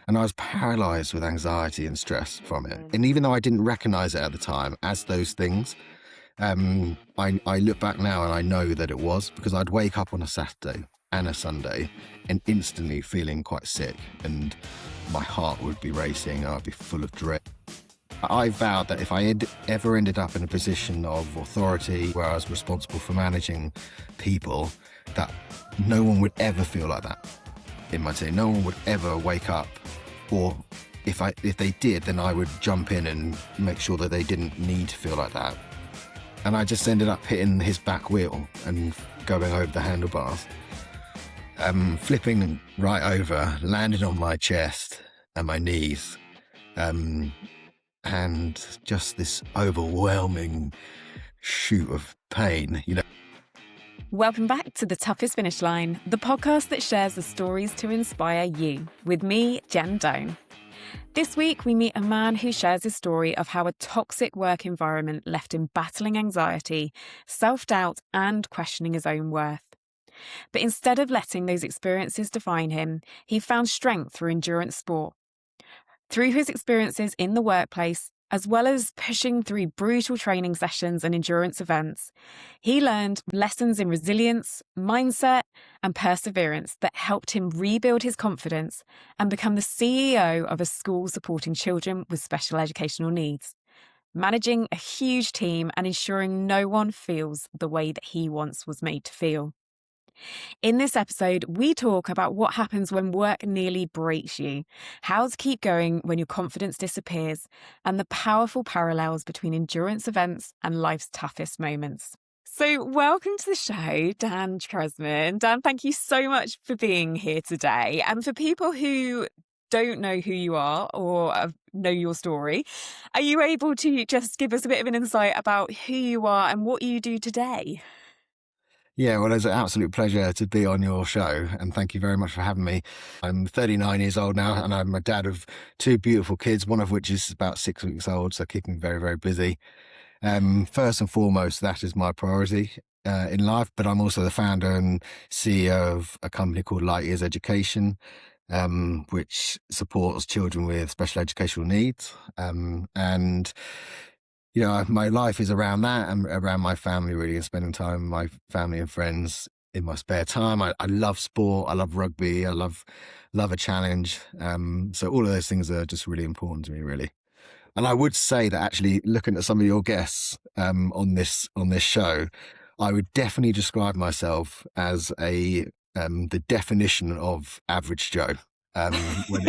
And I was paralyzed with anxiety and stress from it. And even though I didn't recognize it at the time as those things, I look back now and I know that it was, because I'd wake up on a Saturday and a Sunday and instantly feeling quite sick, and my heart would be racing and I'd be full of dread. I vowed that if I ever ended up in a position of authority where I was responsible for managing people, that no one would ever feel like that in my team. No one would ever wake up, or if they did, then I would jump in and make sure that they didn't need to feel like that. And I just ended up hitting his back wheel and going over the handlebars, flipping right over, landed on my chest and my knees, and just this overwhelming shoot of pain, Welcome back to The Toughest Finish Line, the podcast that shares the stories to inspire you, with me, Jen Doan. This week, we meet a man who shares his story of how a toxic work environment left him battling anxiety, self-doubt, and questioning his own worth. But instead of letting those experiences define him, he found strength through endurance sport. Through his experiences in the workplace, as well as pushing through brutal training sessions and endurance events, he learned lessons in resilience, mindset, and perseverance that helped him rebuild his confidence and become the CEO of a school supporting children with special educational needs, managing a huge team and ensuring no one feels the way that he once was made to feel. In this episode, we talk about what happens when work nearly breaks you, how to keep going when your confidence disappears, and the powerful parallels between endurance events and life's toughest moments. So welcome to the show, Dan Tresman. Dan, thank you so much for being here today. And for people who don't know who you are or know your story, are you able to just give us a bit of an insight about who you are and what you do today? Yeah, well, it's an absolute pleasure to be on your show, and thank you very much for having me. I'm 39 years old now, and I'm a dad of two beautiful kids, one of which is about 6 weeks old, so keeping me very, very busy. First and foremost, that is my priority in life, but I'm also the founder and CEO of a company called Light Years Education, which supports children with special educational needs. My life is around that and around my family, really, and spending time with my family and friends in my spare time. I love sport. I love rugby. I love a challenge. So all of those things are just really important to me, really. And I would say that actually, looking at some of your guests on this show, I would definitely describe myself as the definition of average Joe. When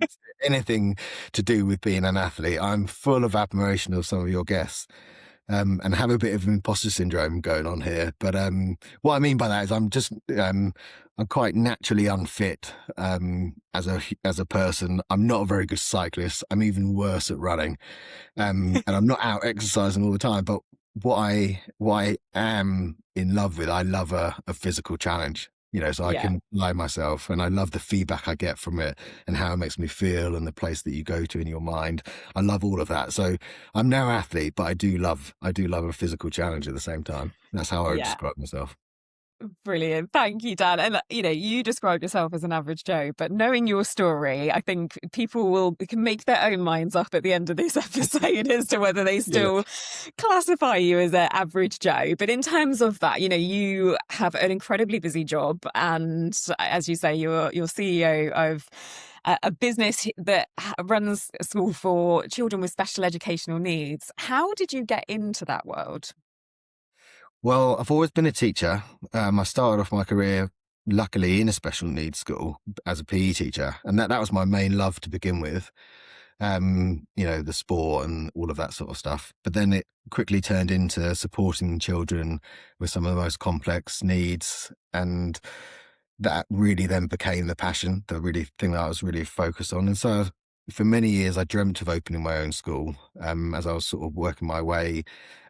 it's anything to do with being an athlete, I'm full of admiration of some of your guests, and have a bit of imposter syndrome going on here. But what I mean by that is I'm quite naturally unfit as a person. I'm not a very good cyclist. I'm even worse at running, and I'm not out exercising all the time. But what I am in love with, I love a physical challenge. So I can lie myself, and I love the feedback I get from it and how it makes me feel and the place that you go to in your mind. I love all of that. So I'm no athlete, but I do love a physical challenge at the same time. That's how I would describe myself. Brilliant. Thank you, Dan. And, you described yourself as an average Joe, but knowing your story, I think people can make their own minds up at the end of this episode as to whether they still classify you as an average Joe. But in terms of that, you have an incredibly busy job. And as you say, you're CEO of a business that runs a school for children with special educational needs. How did you get into that world? Well, I've always been a teacher. I started off my career, luckily, in a special needs school as a PE teacher. And that was my main love to begin with, the sport and all of that sort of stuff. But then it quickly turned into supporting children with some of the most complex needs. And that really then became the passion, the really thing that I was really focused on. And so for many years, I dreamt of opening my own school as I was sort of working my way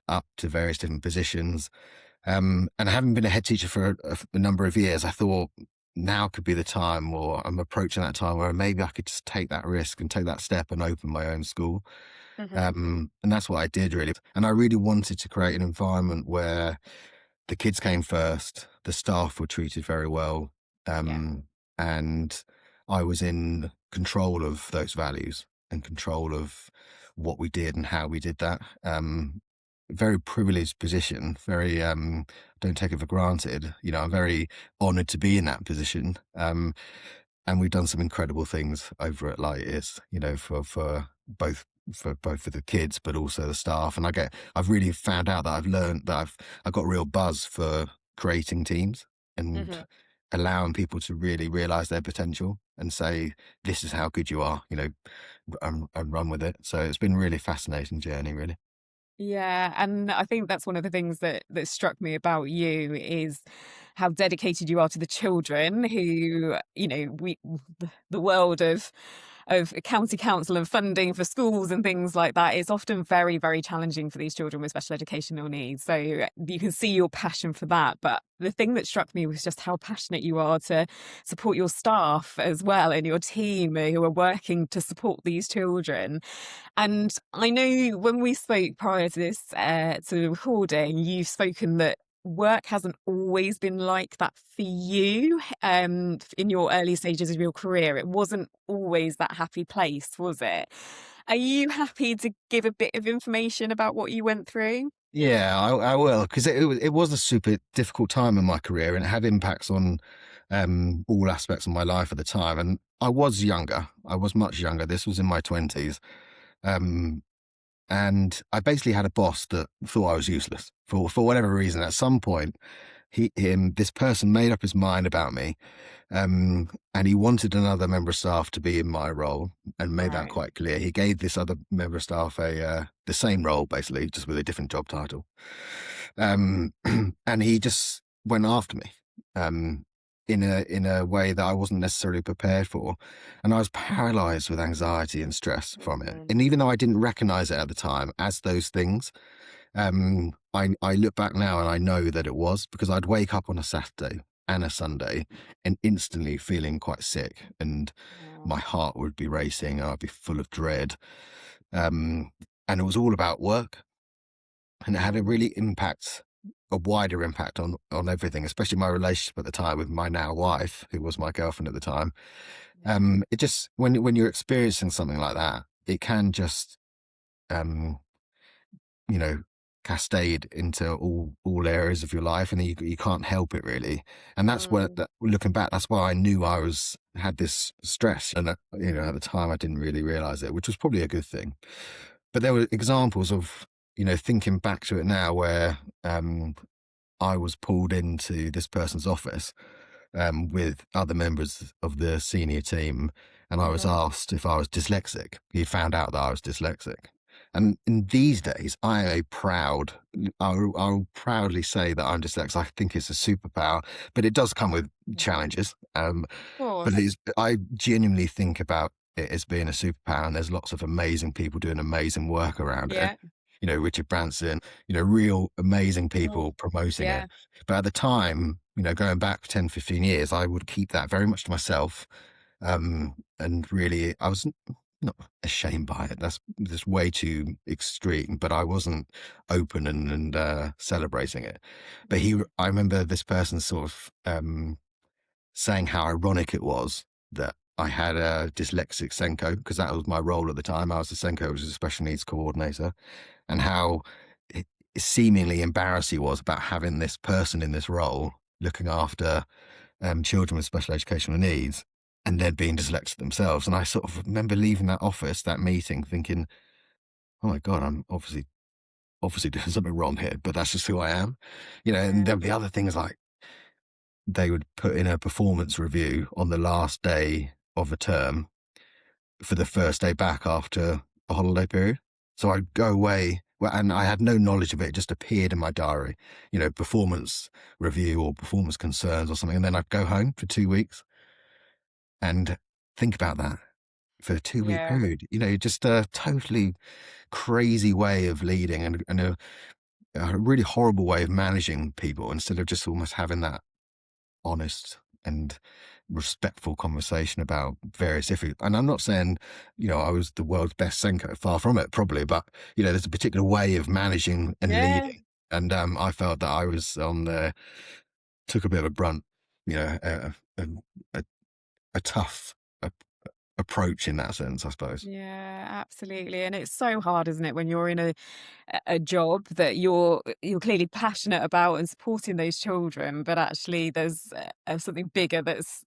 up to various different positions. And having been a head teacher for a number of years, I thought now could be the time, or I'm approaching that time where maybe I could just take that risk and take that step and open my own school. And that's what I did, really. And I really wanted to create an environment where the kids came first, the staff were treated very well, and I was in control of those values and control of what we did and how we did that. Very privileged position, very don't take it for granted. I'm very honored to be in that position. And we've done some incredible things over at Light Years, for both for the kids, but also the staff. And I've really found out that I've learned that I've got a real buzz for creating teams and Hmm. allowing people to really realize their potential and say, this is how good you are, and run with it. So it's been a really fascinating journey, really. Yeah, and I think that's one of the things that struck me about you is how dedicated you are to the children who, we the world of county council and funding for schools and things like that is often very, very challenging for these children with special educational needs. So you can see your passion for that. But the thing that struck me was just how passionate you are to support your staff as well and your team who are working to support these children. And I know when we spoke prior to this to the recording, you've spoken that work hasn't always been like that for you in your early stages of your career. It wasn't always that happy place, was it? Are you happy to give a bit of information about what you went through? Yeah, I will, because it was a super difficult time in my career, and it had impacts on all aspects of my life at the time. And I was younger. I was much younger. This was in my 20s. Um, and I basically had a boss that thought I was useless for whatever reason. At some point, this person made up his mind about me, and he wanted another member of staff to be in my role, and made that Right. quite clear. He gave this other member of staff the same role, basically, just with a different job title. And he just went after me, um, in a way that I wasn't necessarily prepared for, and I was paralyzed with anxiety and stress from it. Mm. And even though I didn't recognize it at the time as those things, I look back now and I know that it was because I'd wake up on a Saturday and a Sunday and instantly feeling quite sick, and Oh, my heart would be racing and I'd be full of dread. Um, and it was all about work, and it had a mm, really a wider impact on everything, especially my relationship at the time with my now wife, who was my girlfriend at the time. yeah. It just when you're experiencing something like that, it can just um, you know, cascade into all areas of your life, and you can't help it really. And that's what Mm, that, looking back, that's why I knew had this stress, and at the time I didn't really realize it, which was probably a good thing. But there were examples of thinking back to it now where I was pulled into this person's office with other members of the senior team, and I was mhm. asked if I was dyslexic. He found out that I was dyslexic. And in these days, I'll proudly say that I'm dyslexic. I think it's a superpower, but it does come with challenges. Of But course. I genuinely think about it as being a superpower, and there's lots of amazing people doing amazing work around it. Yeah. Richard Branson, real amazing Mm, people promoting it. yeah. But at the time, going back 10, 15 years, I would keep that very much to myself. And really, I was not ashamed by it. That's just way too extreme, but I wasn't open and celebrating it. But Mm, I remember this person sort of saying how ironic it was that I had a dyslexic Senko, because that was my role at the time. I was the Senko, which is a special needs coordinator, and how it, seemingly embarrassed he was about having this person in this role looking after children with special educational needs, and then being dyslexic themselves. And I sort of remember leaving that office, that meeting, thinking, "Oh my God, I'm obviously doing something wrong here." But that's just who I am, And yeah. then the other thing is, like, they would put in a performance review on the last day of a term for the first day back after a holiday period. So I'd go away, well, and I had no knowledge of it. It just appeared in my diary, performance review or performance concerns or something. And then I'd go home for 2 weeks and think about that for a 2 week Yeah. period. Just a totally crazy way of leading, and a really horrible way of managing people, instead of just almost having that honest and respectful conversation about various issues. And I'm not saying, I was the world's best Senko, far from it, probably, but there's a particular way of managing and Yeah. leading. And I felt that I was took a bit of a brunt, you know, a, a, a tough approach in that sense, I suppose. Yeah, absolutely. And it's so hard, isn't it, when you're in a job that you're clearly passionate about and supporting those children, but actually there's something bigger that's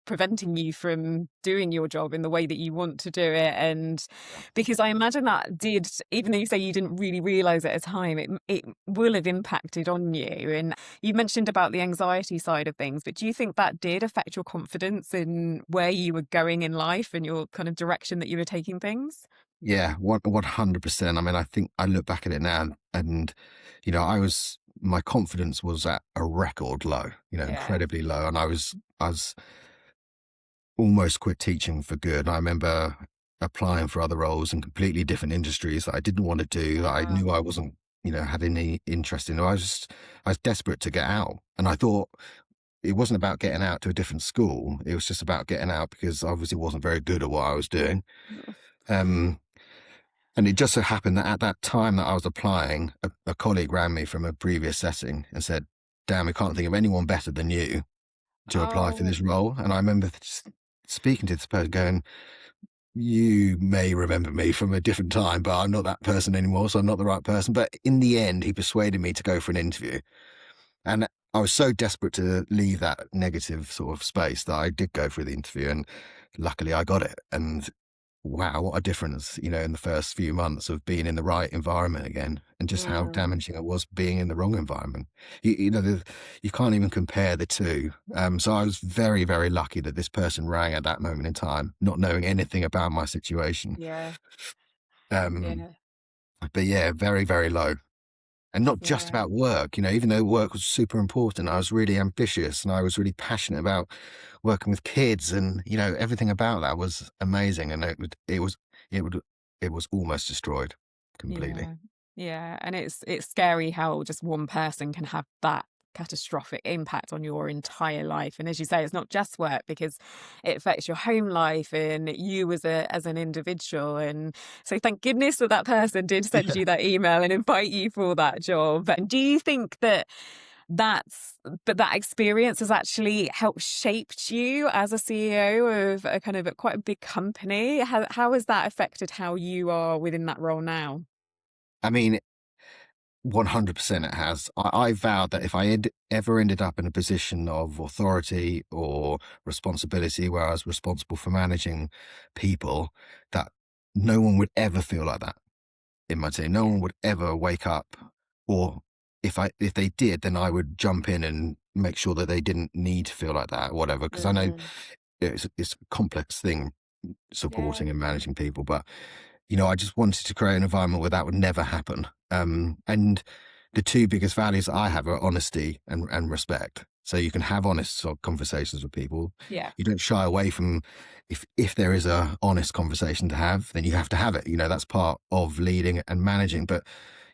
preventing you from doing your job in the way that you want to do it. And Yeah. because I imagine that did, even though you say you didn't really realize at a time, it will have impacted on you. And you mentioned about the anxiety side of things, but do you think that did affect your confidence in where you were going in life and your kind of direction that you were taking things? Yeah, 100%. I mean, I think I look back at it now and, my confidence was at a record low, Yeah. incredibly low. And I was almost quit teaching for good. I remember applying for other roles in completely different industries that I didn't want to do, that I Wow. knew I wasn't, had any interest in. I was desperate to get out. And I thought it wasn't about getting out to a different school. It was just about getting out because I obviously wasn't very good at what I was doing. Um, And it just so happened that at that time that I was applying, a colleague rang me from a previous setting and said, "Dan, we can't think of anyone better than you to apply for Oh, this role." And I remember just speaking to this person going, "You may remember me from a different time, but I'm not that person anymore, so I'm not the right person." But in the end, he persuaded me to go for an interview. And I was so desperate to leave that negative sort of space that I did go for the interview. And luckily I got it. And wow, what a difference, in the first few months of being in the right environment again, and just how mm, damaging it was being in the wrong environment. You can't even compare the two. So I was very, very lucky that this person rang at that moment in time, not knowing anything about my situation. yeah, Um, yeah, but yeah, very, very low. And not just yeah, about work, even though work was super important, I was really ambitious and I was really passionate about working with kids and, everything about that was amazing. And it would, it was almost destroyed completely. yeah, yeah. And it's scary how just one person can have that catastrophic impact on your entire life. And as you say, it's not just work because it affects your home life and you as an individual. And so thank goodness that that person did send Yeah. you that email and invite you for that job. And do you think that that's that experience has actually helped shaped you as a CEO of a kind of quite a big company? How has that affected how you are within that role now? I mean, 100% it has. I vowed that if I had ever ended up in a position of authority or responsibility where I was responsible for managing people, that no one would ever feel like that in my team. No Yeah. one would ever wake up, or if they did, then I would jump in and make sure that they didn't need to feel like that or whatever. Because I know Mm, it's a complex thing yeah. supporting and managing people, but I just wanted to create an environment where that would never happen. And the two biggest values I have are honesty and respect. So you can have honest sort of conversations with people. Yeah. You don't shy away from if there is a honest conversation to have, then you have to have it. That's part of leading and managing, but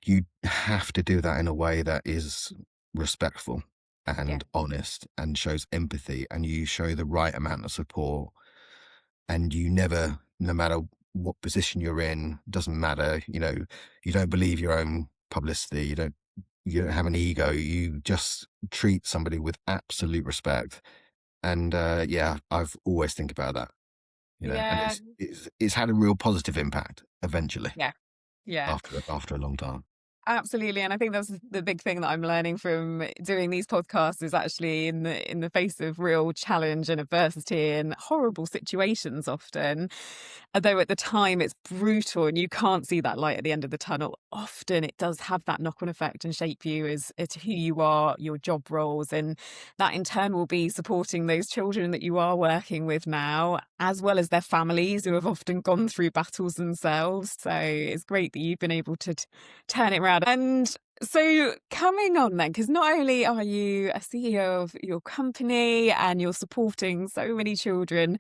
you have to do that in a way that is respectful Yeah. and honest and shows empathy, and you show the right amount of support, and you never, no matter what position you're in, doesn't matter, you don't believe your own publicity, you don't have an ego, you just treat somebody with absolute respect. And yeah, I've always think about that, and Yeah. it's had a real positive impact eventually Yeah. Yeah. after a long time. Absolutely, and I think that's the big thing that I'm learning from doing these podcasts is actually in the face of real challenge and adversity and horrible situations often, although at the time it's brutal and you can't see that light at the end of the tunnel, often it does have that knock-on effect and shape you as to who you are, your job roles, and that in turn will be supporting those children that you are working with now, as well as their families who have often gone through battles themselves. So it's great that you've been able to turn it around. And so coming on then, because not only are you a CEO of your company and you're supporting so many children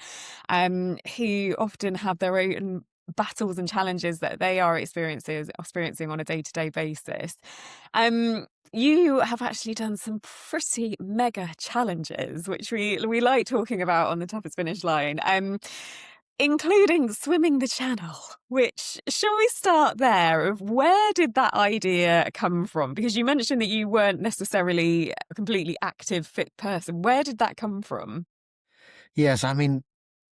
who often have their own battles and challenges that they are experiencing on a day-to-day basis. You have actually done some pretty mega challenges, which we like talking about on the toughest finish line. Including swimming the channel, which shall we start there of where did that idea come from? Because you mentioned that you weren't necessarily a completely active, fit person. Where did that come from? Yes, I mean,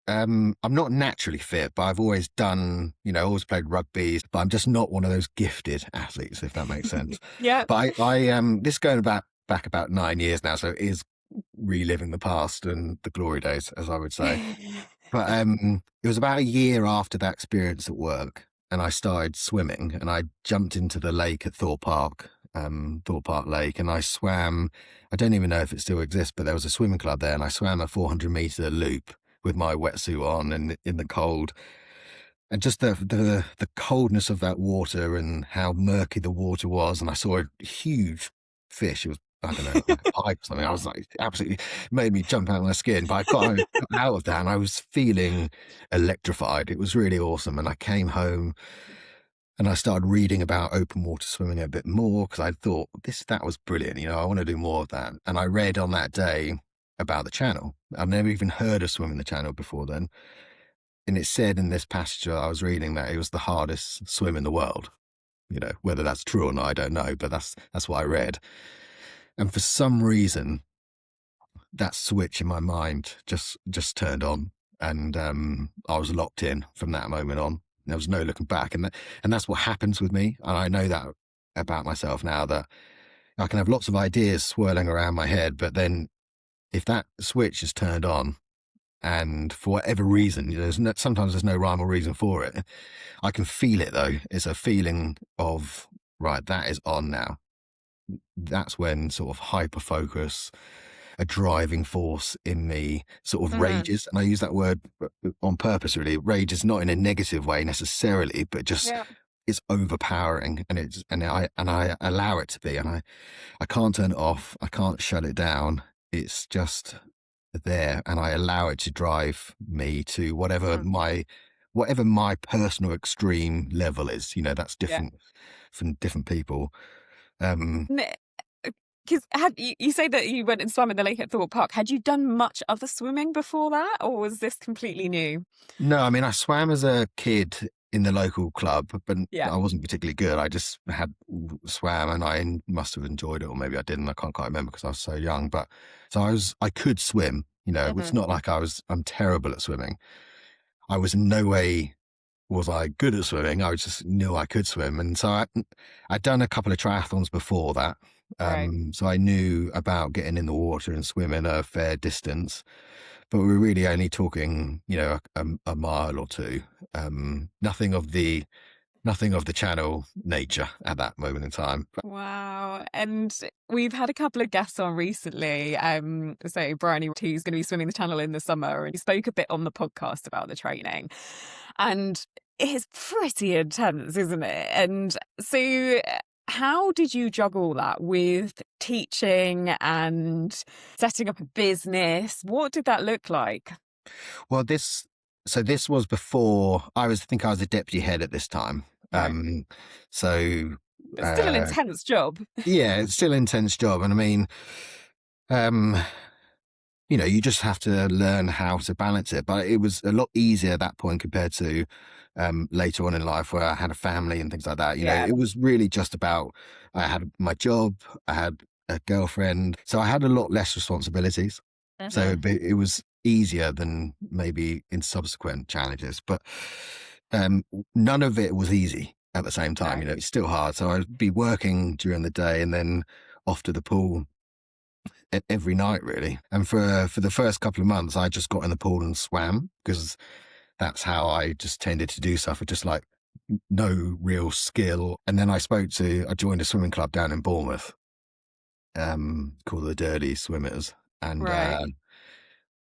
I'm not naturally fit, but I've always done, always played rugby, but I'm just not one of those gifted athletes, if that makes sense. Yeah. But this is going back about 9 years now, so it is reliving the past and the glory days, as I would say. But it was about a year after that experience at work, and I started swimming, and I jumped into the lake at Thorpe Park Lake, and I swam. I don't even know if it still exists, but there was a swimming club there, and I swam a 400-meter loop with my wetsuit on and in the cold, and just the coldness of that water and how murky the water was, and I saw a huge fish. It was, I don't know, like a pike or something. I was like, absolutely made me jump out of my skin. But I got out of that and I was feeling electrified. It was really awesome. And I came home and I started reading about open water swimming a bit more because I thought that was brilliant. I want to do more of that. And I read on that day about the channel. I've never even heard of swimming the channel before then. And it said in this passage I was reading that it was the hardest swim in the world. Whether that's true or not, I don't know, but that's what I read. And for some reason, that switch in my mind just turned on, and I was locked in from that moment on. There was no looking back, and that's what happens with me. And I know that about myself now, that I can have lots of ideas swirling around my head, but then if that switch is turned on, and for whatever reason, sometimes there's no rhyme or reason for it. I can feel it though. It's a feeling of, right, that is on now. That's when sort of hyper focus, a driving force in me sort of rages. And I use that word on purpose, really. Rage is not in a negative way necessarily, but just Yeah. it's overpowering, and I allow it to be, and I can't turn it off. I can't shut it down. It's just there, and I allow it to drive me to whatever my personal extreme level is. That's Yeah. different from different people. Because had you say that you went and swam in the lake at Thorpe Park. Had you done much other swimming before that, or was this completely new? No, I mean, I swam as a kid in the local club, but Yeah. I wasn't particularly good. I just had swam, and I must have enjoyed it, or maybe I didn't. I can't quite remember because I was so young. But so I could swim. It's Mhm. not like I'm terrible at swimming. I was in no way was I good at swimming. I just knew I could swim, and so I'd done a couple of triathlons before that. Right. So I knew about getting in the water and swimming a fair distance, but we were really only talking, a mile or two. Nothing of the channel nature at that moment in time. Wow. And we've had a couple of guests on recently. So Bryony, who's going to be swimming the channel in the summer, and he spoke a bit on the podcast about the training. And it's pretty intense, isn't it? And so how did you juggle that with teaching and setting up a business? What did that look like? Well, this was before I think I was a deputy head at this time. Right. So But still an uh, intense job. yeah, it's still an intense job, and I mean, um, you just have to learn how to balance it. But it was a lot easier at that point compared to later on in life where I had a family and things like that. Yeah. It was really just about, I had my job, I had a girlfriend, so I had a lot less responsibilities. So Mhm. it was easier than maybe in subsequent challenges, but none of it was easy at the same time. No. It's still hard. So I'd be working during the day and then off to the pool every night, really. And for the first couple of months, I just got in the pool and swam because that's how I just tended to do stuff. With just like no real skill. And then I joined a swimming club down in Bournemouth, called the Dirty Swimmers, and Right.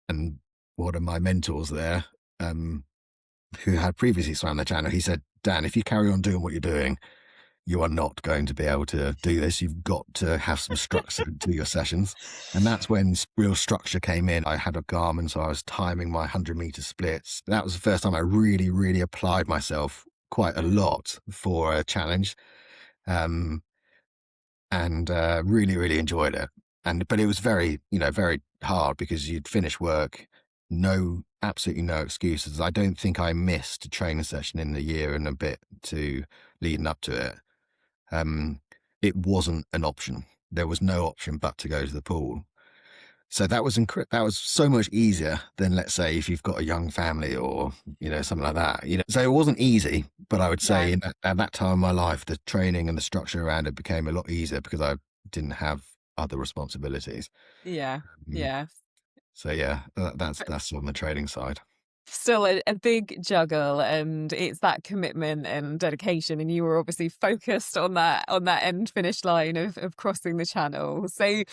and one of my mentors there, who had previously swam the channel, he said, Dan, if you carry on doing what you're doing, you are not going to be able to do this. You've got to have some structure to your sessions. And that's when real structure came in. I had a Garmin, so I was timing my 100-meter splits. That was the first time I really, really applied myself quite a lot for a challenge. And really, really enjoyed it. But it was very, very hard because you'd finish work, absolutely no excuses. I don't think I missed a training session in the year and a bit leading up to it. It wasn't an option. There was no option but to go to the pool. So that was so much easier than, let's say, if you've got a young family or something like that. So it wasn't easy, but I would say No. at that time in my life, the training and the structure around it became a lot easier because I didn't have other responsibilities. Yeah. Mm. Yeah. So yeah, that's on the training side. Still a big juggle, and it's that commitment and dedication, and you were obviously focused on that end finish line of crossing the channel. So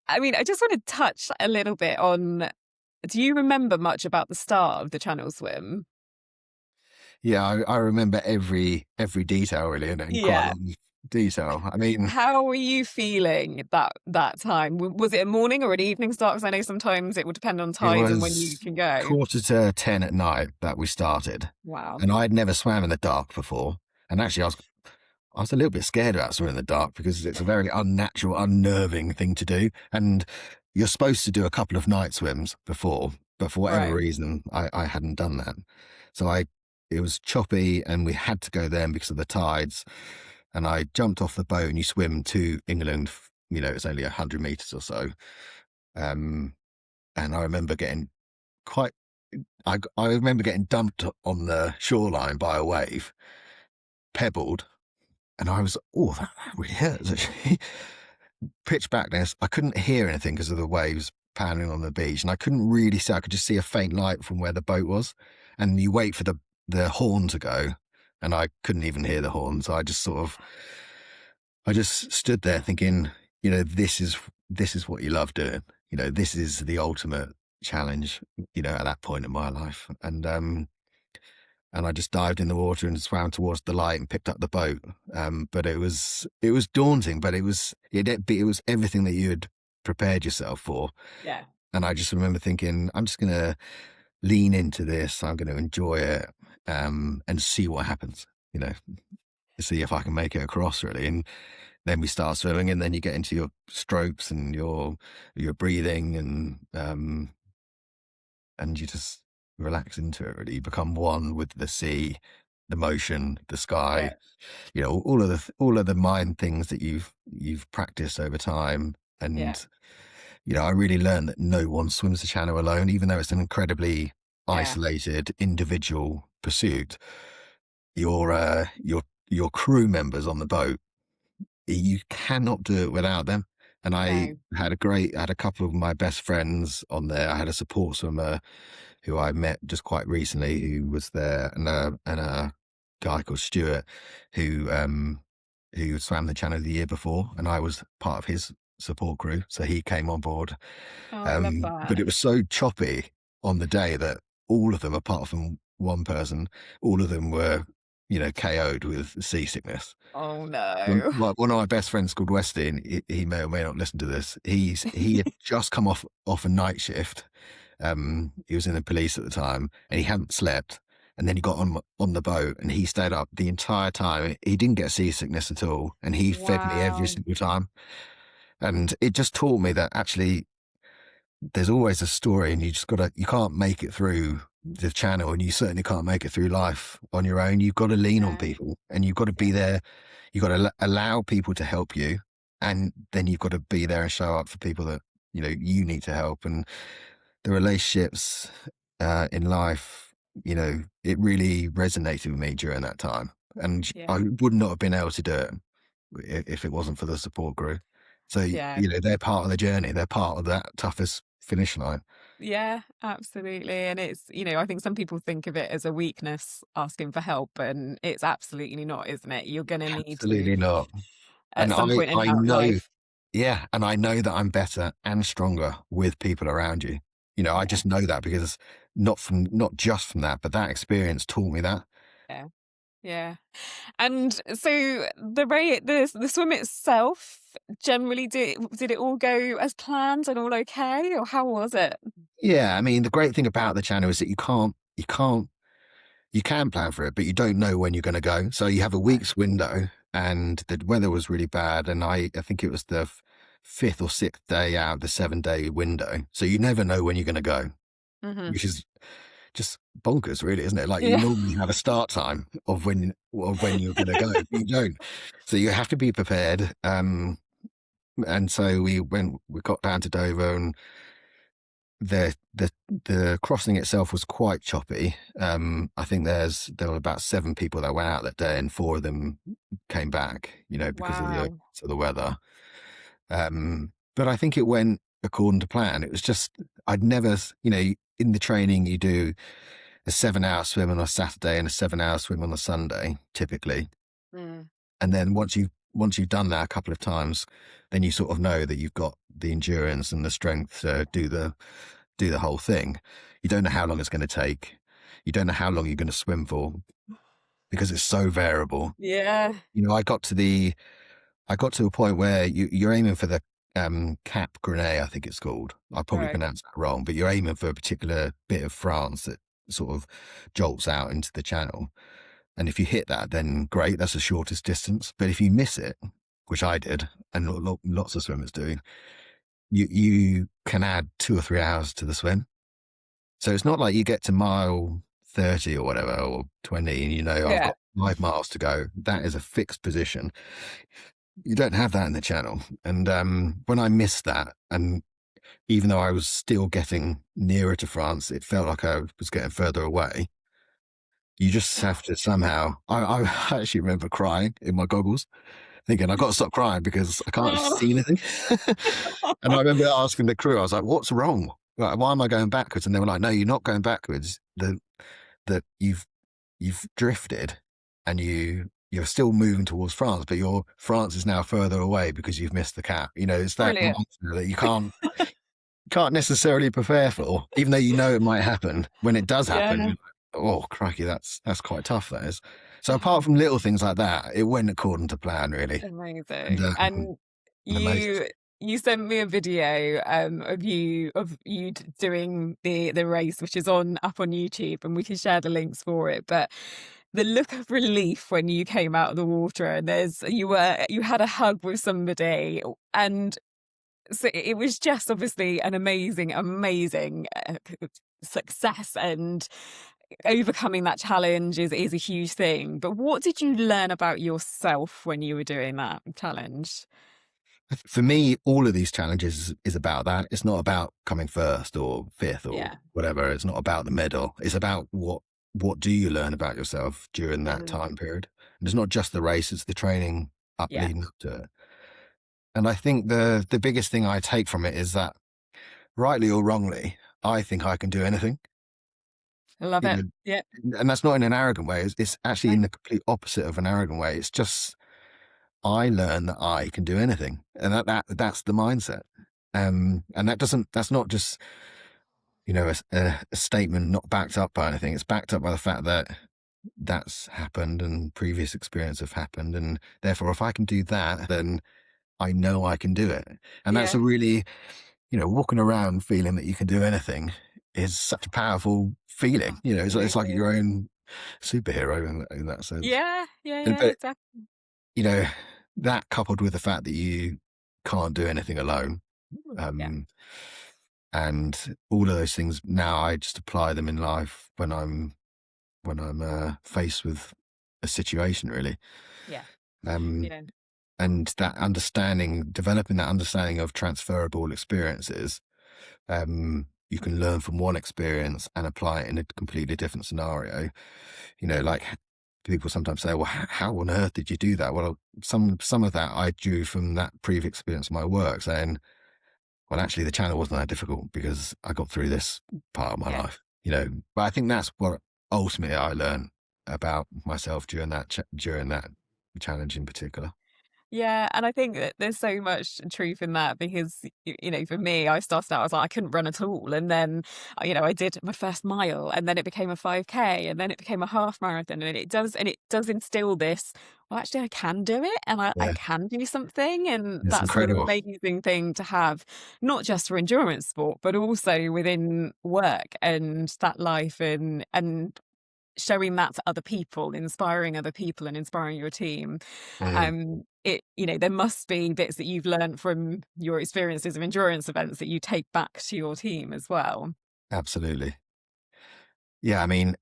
I mean, I just want to touch a little bit on, do you remember much about the start of the channel swim? Yeah, I remember every detail really, and in quite a Yeah. lot of detail. I mean, How were you feeling that time? Was it a morning or an evening start? Because I know sometimes it will depend on it tides and when you was can go. 9:45 at night that we started, Wow. and I'd never swam in the dark before. And actually, I was a little bit scared about swimming in the dark because it's a very unnatural, unnerving thing to do. And you're supposed to do a couple of night swims before, but for whatever Right. reason, I hadn't done that. So it was choppy and we had to go then because of the tides. And I jumped off the boat and you swim to England, it's only 100 meters or so. Um, and I remember getting quite, I remember getting dumped on the shoreline by a wave, pebbled. And I was, oh, that really hurts actually. Pitch blackness. I couldn't hear anything because of the waves pounding on the beach, and I couldn't really see. I could just see a faint light from where the boat was, and you wait for the horn to go, and I couldn't even hear the horn. So I just stood there thinking, this is what you love doing. This is the ultimate challenge. At that point in my life, and I just dived in the water and swam towards the light and picked up the boat. But it was daunting, but it was everything that you had prepared yourself for. Yeah. And I just remember thinking, I'm just going to lean into this. I'm going to enjoy it, and see what happens. You know, see if I can make it across really. And then we start swimming, and then you get into your strokes and your breathing, and you just relax into it really. You become one with the sea, the motion, the Yeah. sky, all of the mind things that you've practiced over time. Yeah. And I really learned that no one swims the channel alone, even though it's an incredibly Yeah. isolated individual pursuit. Your crew members on the boat, you cannot do it without them. And No. I had a couple of my best friends on there. I had a support swimmer who I met just quite recently, who was there, and a guy called Stuart, who swam the channel the year before, and I was part of his support crew, so he came on board. Oh, I love But that. it was so choppy on the day that all of them, apart from one person, all of them were, KO'd with seasickness. Oh no. One of my best friends called Westy, and he may or may not listen to this. He had just come off a night shift. He was in the police at the time, and he hadn't slept. And then he got on the boat, and he stayed up the entire time. He didn't get seasickness at all, and he fed me every Wow. single time. And it just taught me that actually there's always a story, and you can't make it through the channel, and you certainly can't make it through life on your own. You've got to lean on No. people, and you've got to be Yeah. there. You've got to allow people to help you, and then you've got to be there and show up for people that you need to help. And the relationships in life, it really resonated with me during that time, and Yeah. I would not have been able to do it if it wasn't for the support group. So Yeah. they're part of the journey. They're part of that toughest finish line. Yeah, absolutely. And it's, I think some people think of it as a weakness asking for help, and it's absolutely not, isn't it? You're going to need to Absolutely not. at And some point in I know, life. yeah, and I know that I'm better and stronger with people around you. I Yeah. just know that because not just from that, but that experience taught me that. Yeah. Yeah. And so the swim itself, generally, did it all go as planned and all okay, or how was it? Yeah, I mean, the great thing about the channel is that you can plan for it, but you don't know when you're going to go. So you have a No. week's window, and the weather was really bad. And I think it was the fifth or sixth day out of the 7-day window. So you never know when you're going to go, Hmm. which is just bonkers, really, isn't it? Like you Yeah. normally have a start time of when you're going to go. You don't. So you have to be prepared. And so we got down to Dover, the crossing itself was quite choppy. I think there were about 7 people that went out that day, and 4 of them came back, because of Wow. the weather. But I think it went according to plan. It was just I'd never, in the training you do a 7-hour swim on a Saturday and a 7-hour swim on a Sunday, typically. Mm. And then once you've done that a couple of times, then you sort of know that you've got the endurance and the strength to do the whole thing. You don't know how long it's going to take. You don't know how long you're going to swim for because it's so variable. Yeah. I got to a point where you're aiming for the Cap Grenade, I think it's called. I probably Right. pronounced that wrong, but you're aiming for a particular bit of France that sort of jolts out into the channel. And if you hit that, then great, that's the shortest distance. But if you miss it, which I did, and lots of swimmers do, you can add 2 or 3 hours to the swim. So it's not like you get to mile 30 or whatever, or 20, and I've Yeah. got 5 miles to go. That is a fixed position. You don't have that in the channel. And when I missed that, and even though I was still getting nearer to France, it felt like I was getting further away. You just have to somehow. I actually remember crying in my goggles, thinking I've got to stop crying because I can't Oh. see anything. And I remember asking the crew, I was like, "What's wrong? Like, why am I going backwards?" And they were like, "No, you're not going backwards. That you've drifted, and you're still moving towards France, but your France is now further away because you've missed the cap. It's that Brilliant. mindset that you can't necessarily prepare for, even though it might happen. When it does happen, Yeah. you're like, oh crikey, that's quite tough. That is. So apart from little things like that, it went according to plan, really, and Amazing. And an amazing. you sent me a video of you doing the race, which is on up on YouTube, and we can share the links for it. But the look of relief when you came out of the water, and you had a hug with somebody, and so it was just obviously an amazing success, and overcoming that challenge is a huge thing. But what did you learn about yourself when you were doing that challenge? For me, all of these challenges is about that. It's not about coming first or fifth or Yeah. whatever. It's not about the medal. It's about what do you learn about yourself during that Mm. time period. And it's not just the race; it's the training up Yeah. leading up to it. And I think the biggest thing I take from it is that, rightly or wrongly, I think I can do anything. I love You it. know, Yeah. and that's not in an arrogant way. It's actually No. in the complete opposite of an arrogant way. It's just I learn that I can do anything, and that's the mindset. And that's not just a statement not backed up by anything. It's backed up by the fact that that's happened and previous experience have happened, and therefore, if I can do that, then I know I can do it. And that's Yeah. a really, walking around feeling that you can do anything is such a powerful feeling. It's like Absolutely. your own superhero in that sense. Yeah. Yeah. And Yeah. but Exactly. you know that coupled with the fact that you can't do anything alone, Yeah. um, and all of those things. Now I just apply them in life when I'm faced with a situation, really. Yeah. Um, Yeah. and developing that understanding of transferable experiences. You can learn from one experience and apply it in a completely different scenario. Like people sometimes say, "Well, how on earth did you do that?" Well, some of that I drew from that previous experience of my work, saying, "Well, actually, the channel wasn't that difficult because I got through this part of my Yeah. life." But I think that's what ultimately I learned about myself during that challenge in particular. Yeah, and I think that there's so much truth in that because, for me, I started out, I was like, I couldn't run at all. And then, I did my first mile and then it became a 5K and then it became a half marathon. And it does instill this, well, actually, I can do it and I Yeah, can do something. And it's that's an incredible. amazing thing to have, not just for endurance sport, but also within work and that life and showing that to other people, inspiring other people and inspiring your team. Mm, There must be bits that you've learned from your experiences of endurance events that you take back to your team as well. absolutely. Yeah, I mean,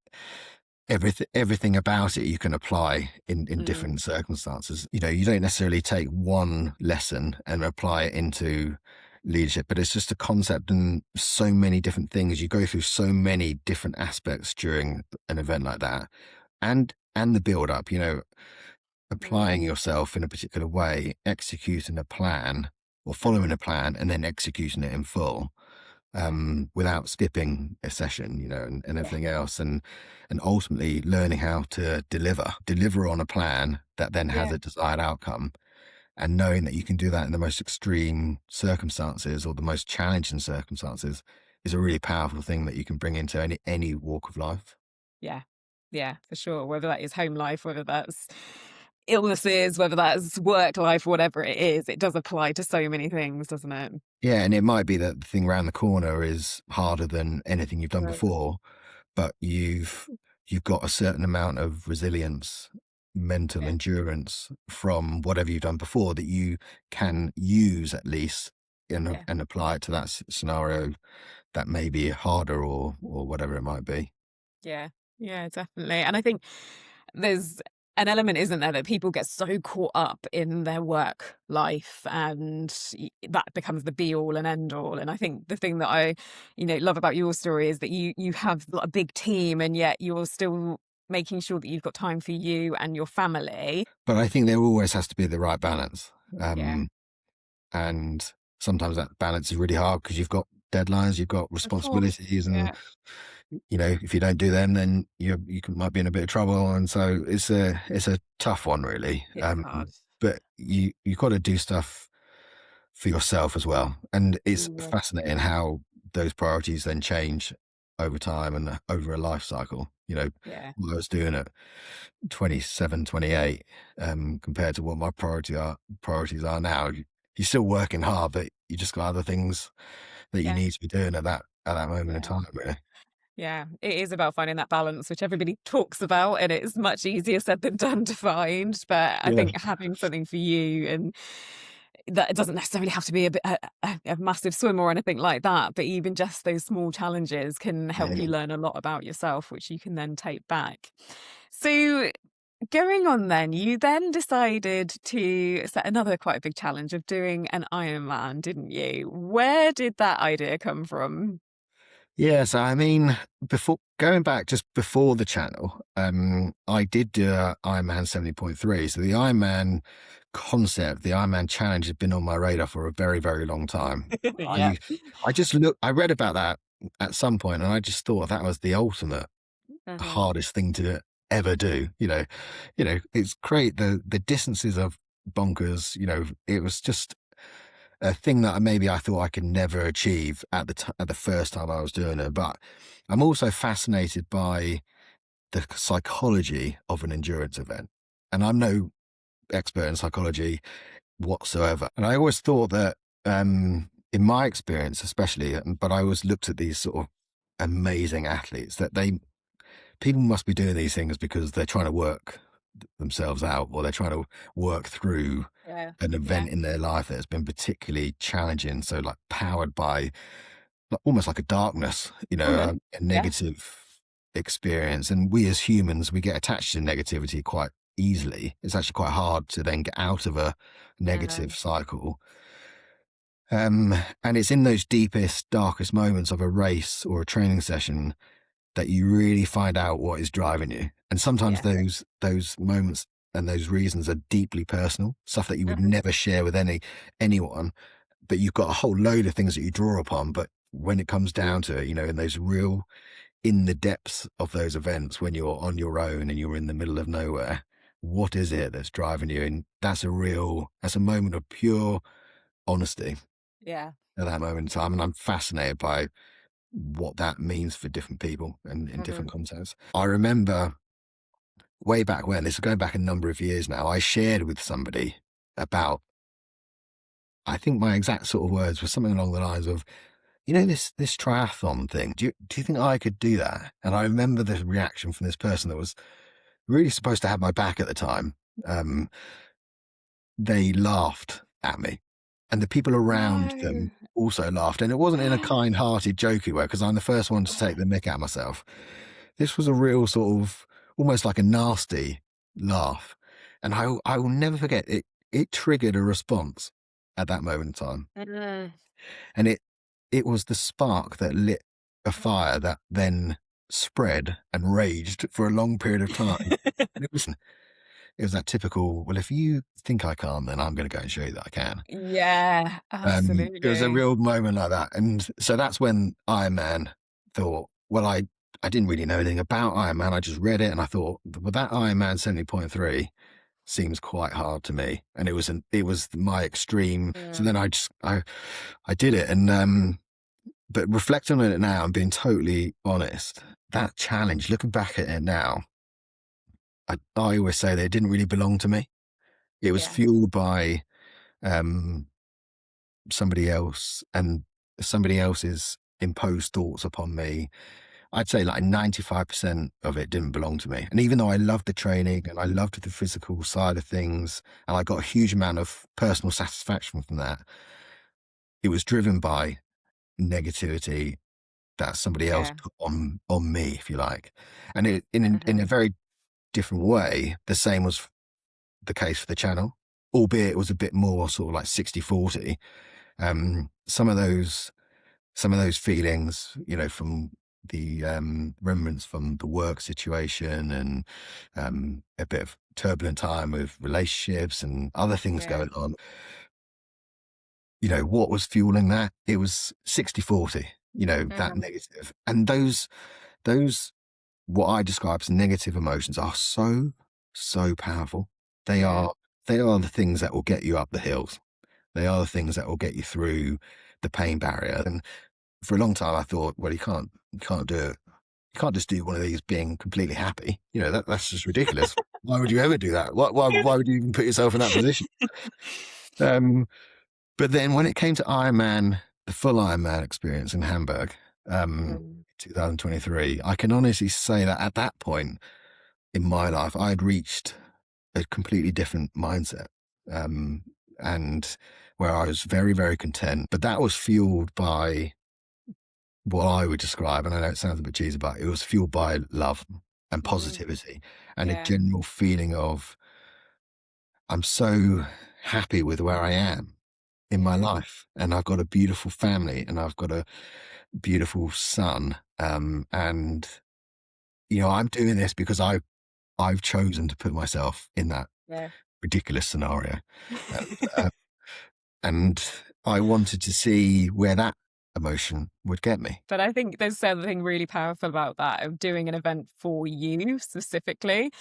everything about it you can apply in Mm, different circumstances. You don't necessarily take one lesson and apply it into leadership, but it's just a concept and so many different things. You go through so many different aspects during an event like that, and the build up. Applying yourself in a particular way, executing a plan or following a plan, and then executing it in full, without skipping a session, and Yeah. everything else, and ultimately learning how to deliver on a plan that then has Yeah. a desired outcome, and knowing that you can do that in the most extreme circumstances or the most challenging circumstances is a really powerful thing that you can bring into any walk of life. Yeah. Yeah, for sure. Whether that is home life, whether that's illnesses, whether that's work life, whatever it is, it does apply to so many things, doesn't it? Yeah, and it might be that the thing around the corner is harder than anything you've done Right. before, but you've got a certain amount of resilience, mental Yeah. endurance from whatever you've done before that you can use at least Yeah. and apply it to that scenario that may be harder or whatever it might be. Yeah. Yeah, definitely. And I think there's an element, isn't there, that people get so caught up in their work life and that becomes the be all and end all. And I think the thing that I, love about your story is that you have a big team and yet you're still making sure that you've got time for you and your family. But I think there always has to be the right balance. Yeah. And sometimes that balance is really hard because you've got deadlines, you've got Of course. responsibilities, and Yeah. if you don't do them, then might be in a bit of trouble. And so it's a tough one, really. It's hard. But you got to do stuff for yourself as well, and it's Yeah. fascinating how those priorities then change over time and over a life cycle. Yeah. What I was doing at 27, 28, compared to what my priorities are now. You're still working hard, but you just got other things that you Yeah. need to be doing at that moment in Yeah. time, really. Yeah, it is about finding that balance, which everybody talks about, and it's much easier said than done to find. But I Yeah. think having something for you, and that it doesn't necessarily have to be a massive swim or anything like that, but even just those small challenges can help you Yeah. learn a lot about yourself, which you can then take back. So, going on then, you then decided to set another quite a big challenge of doing an Ironman, didn't you? Where did that idea come from? Yes, I mean, before going back just before the channel, I did do a Ironman 70.3. So the Ironman concept, the Ironman challenge had been on my radar for a very, very long time. Yeah. I read about that at some point and I just thought that was the ultimate Mhm. hardest thing to ever do. It's great. The distances of bonkers, it was just a thing that maybe I thought I could never achieve at the first time I was doing it. But I'm also fascinated by the psychology of an endurance event, and I'm no expert in psychology whatsoever. And I always thought that, in my experience, especially, but I always looked at these sort of amazing athletes that people must be doing these things because they're trying to work themselves out or they're trying to work through Yeah. an Yeah. event in their life that's been particularly challenging. So like powered by almost like a darkness, Mhm. a Yeah. negative experience. And we as humans, we get attached to negativity quite easily. It's actually quite hard to then get out of a negative Mhm. cycle. And it's in those deepest, darkest moments of a race or a training session that you really find out what is driving you. And sometimes Yeah. those moments and those reasons are deeply personal, stuff that you would Mhm. never share with anyone, but you've got a whole load of things that you draw upon. But when it comes down to it, in those real in the depths of those events, when you're on your own and you're in the middle of nowhere, what is it that's driving you? And that's a moment of pure honesty Yeah. at that moment in time. And I'm fascinated by what that means for different people and in different Mhm. contexts. I remember way back when, this is going back a number of years now, I shared with somebody about, I think my exact sort of words were something along the lines of, this triathlon thing, do you think I could do that? And I remember the reaction from this person that was really supposed to have my back at the time. Um, they laughed at me, and the people around No. them also laughed. And it wasn't in a kind-hearted, jokey way, because I'm the first one to take the mick out of myself. This was a real sort of almost like a nasty laugh, and I will never forget it. It triggered a response, at that moment in time. Mm. And it was the spark that lit a fire that then spread and raged for a long period of time. And it was that typical, well, if you think I can't, then I'm going to go and show you that I can. Yeah, It was a absolutely. real moment like that. And so that's when Ironman thought, well, I didn't really know anything about Ironman. I just read it and I thought, well, that Ironman 70.3 seems quite hard to me. And it was my extreme. So Mm. then I did it. And, but reflecting on it now and being totally honest, that challenge, looking back at it now, I always say that it didn't really belong to me. It was Yeah, fueled by, um, somebody else and somebody else's imposed thoughts upon me. I'd say like 95% of it didn't belong to me. And even though I loved the training and I loved the physical side of things, and I got a huge amount of personal satisfaction from that, it was driven by negativity that somebody else yeah. put on me, if you like. And it in Uh-huh. a very different way, the same was the case for the channel, albeit it was a bit more sort of like 60-40. Some of those feelings, from the remnants from the work situation and a bit of turbulent time with relationships and other things Yeah. going on. What was fueling that? It was 60-40, that Mm. negative. And those, what I describe as negative emotions are so, so powerful. They Yeah. are, they are the things that will get you up the hills. They are the things that will get you through the pain barrier. And for a long time, I thought, well, you can't do it. You can't just do one of these being completely happy. That's just ridiculous. Why would you ever do that? Why would you even put yourself in that position? Um, but then when it came to Ironman, the full Ironman experience in Hamburg, Mm. 2023, I can honestly say that at that point in my life, I had reached a completely different mindset. Um, and where I was very, very content, but that was fueled by what I would describe, and I know it sounds a bit cheesy, but it was fueled by love and Mm. positivity and a Yeah. general feeling of I'm so happy with where I am in my Yeah. life, and I've got a beautiful family, and I've got a beautiful son, and I'm doing this because I've chosen to put myself in that Yeah. ridiculous scenario, and, uh, and I wanted to see where that emotion would get me. But I think there's something really powerful about that, of doing an event for you specifically,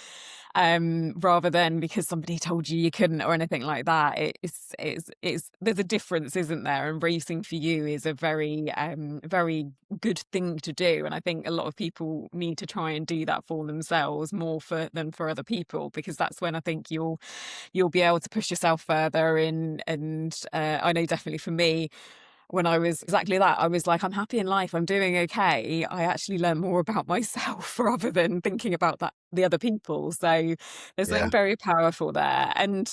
rather than because somebody told you you couldn't or anything like that. It's there's a difference, isn't there? And racing for you is a very good thing to do. And I think a lot of people need to try and do that for themselves more than for other people, because that's when I think you'll be able to push yourself further in. And I know definitely for me, when I was exactly that, I was like, I'm happy in life, I'm doing okay. I actually learned more about myself rather than thinking about the other people. So there's Yeah. something very powerful there. And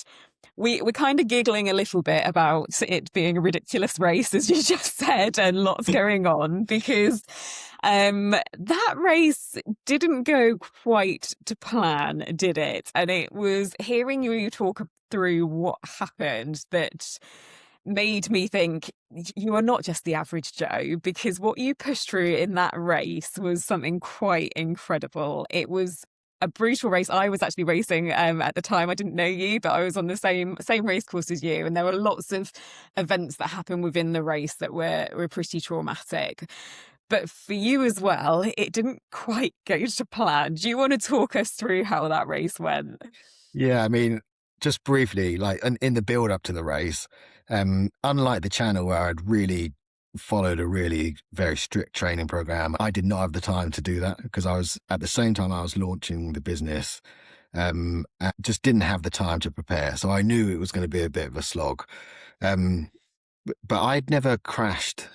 we're kind of giggling a little bit about it being a ridiculous race, as you just said, and lots going on, because that race didn't go quite to plan, did it? And it was hearing you talk through what happened that made me think you are not just the average Joe, because what you pushed through in that race was something quite incredible. It was a brutal race. I was actually racing at the time. I didn't know you, but I was on the same race course as you, and there were lots of events that happened within the race that were pretty traumatic. But for you as well, it didn't quite go to plan. Do you want to talk us through how that race went? Yeah, I mean, just briefly, like in the build up to the race, unlike the channel where I'd really followed a really very strict training program, I did not have the time to do that because I was at the same time I was launching the business, I just didn't have the time to prepare. So I knew it was going to be a bit of a slog. But I'd never crashed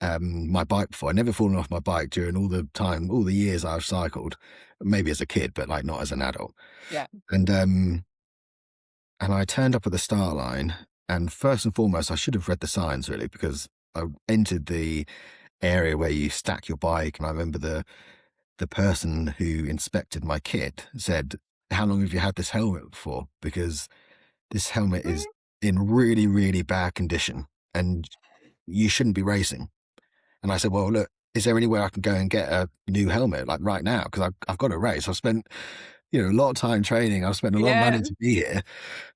my bike before. I'd never fallen off my bike during all the years I've cycled, maybe as a kid, but like not as an adult. Yeah. And I turned up at the start line, and first and foremost, I should have read the signs really, because I entered the area where you stack your bike, and I remember the person who inspected my kit said, "How long have you had this helmet for? Because this helmet is in really, really bad condition and you shouldn't be racing. And I said, well, look, is there any way I can go and get a new helmet like right now? Because I've got to race. I've spent, a lot of time training. I've spent a lot of Yeah. money to be here.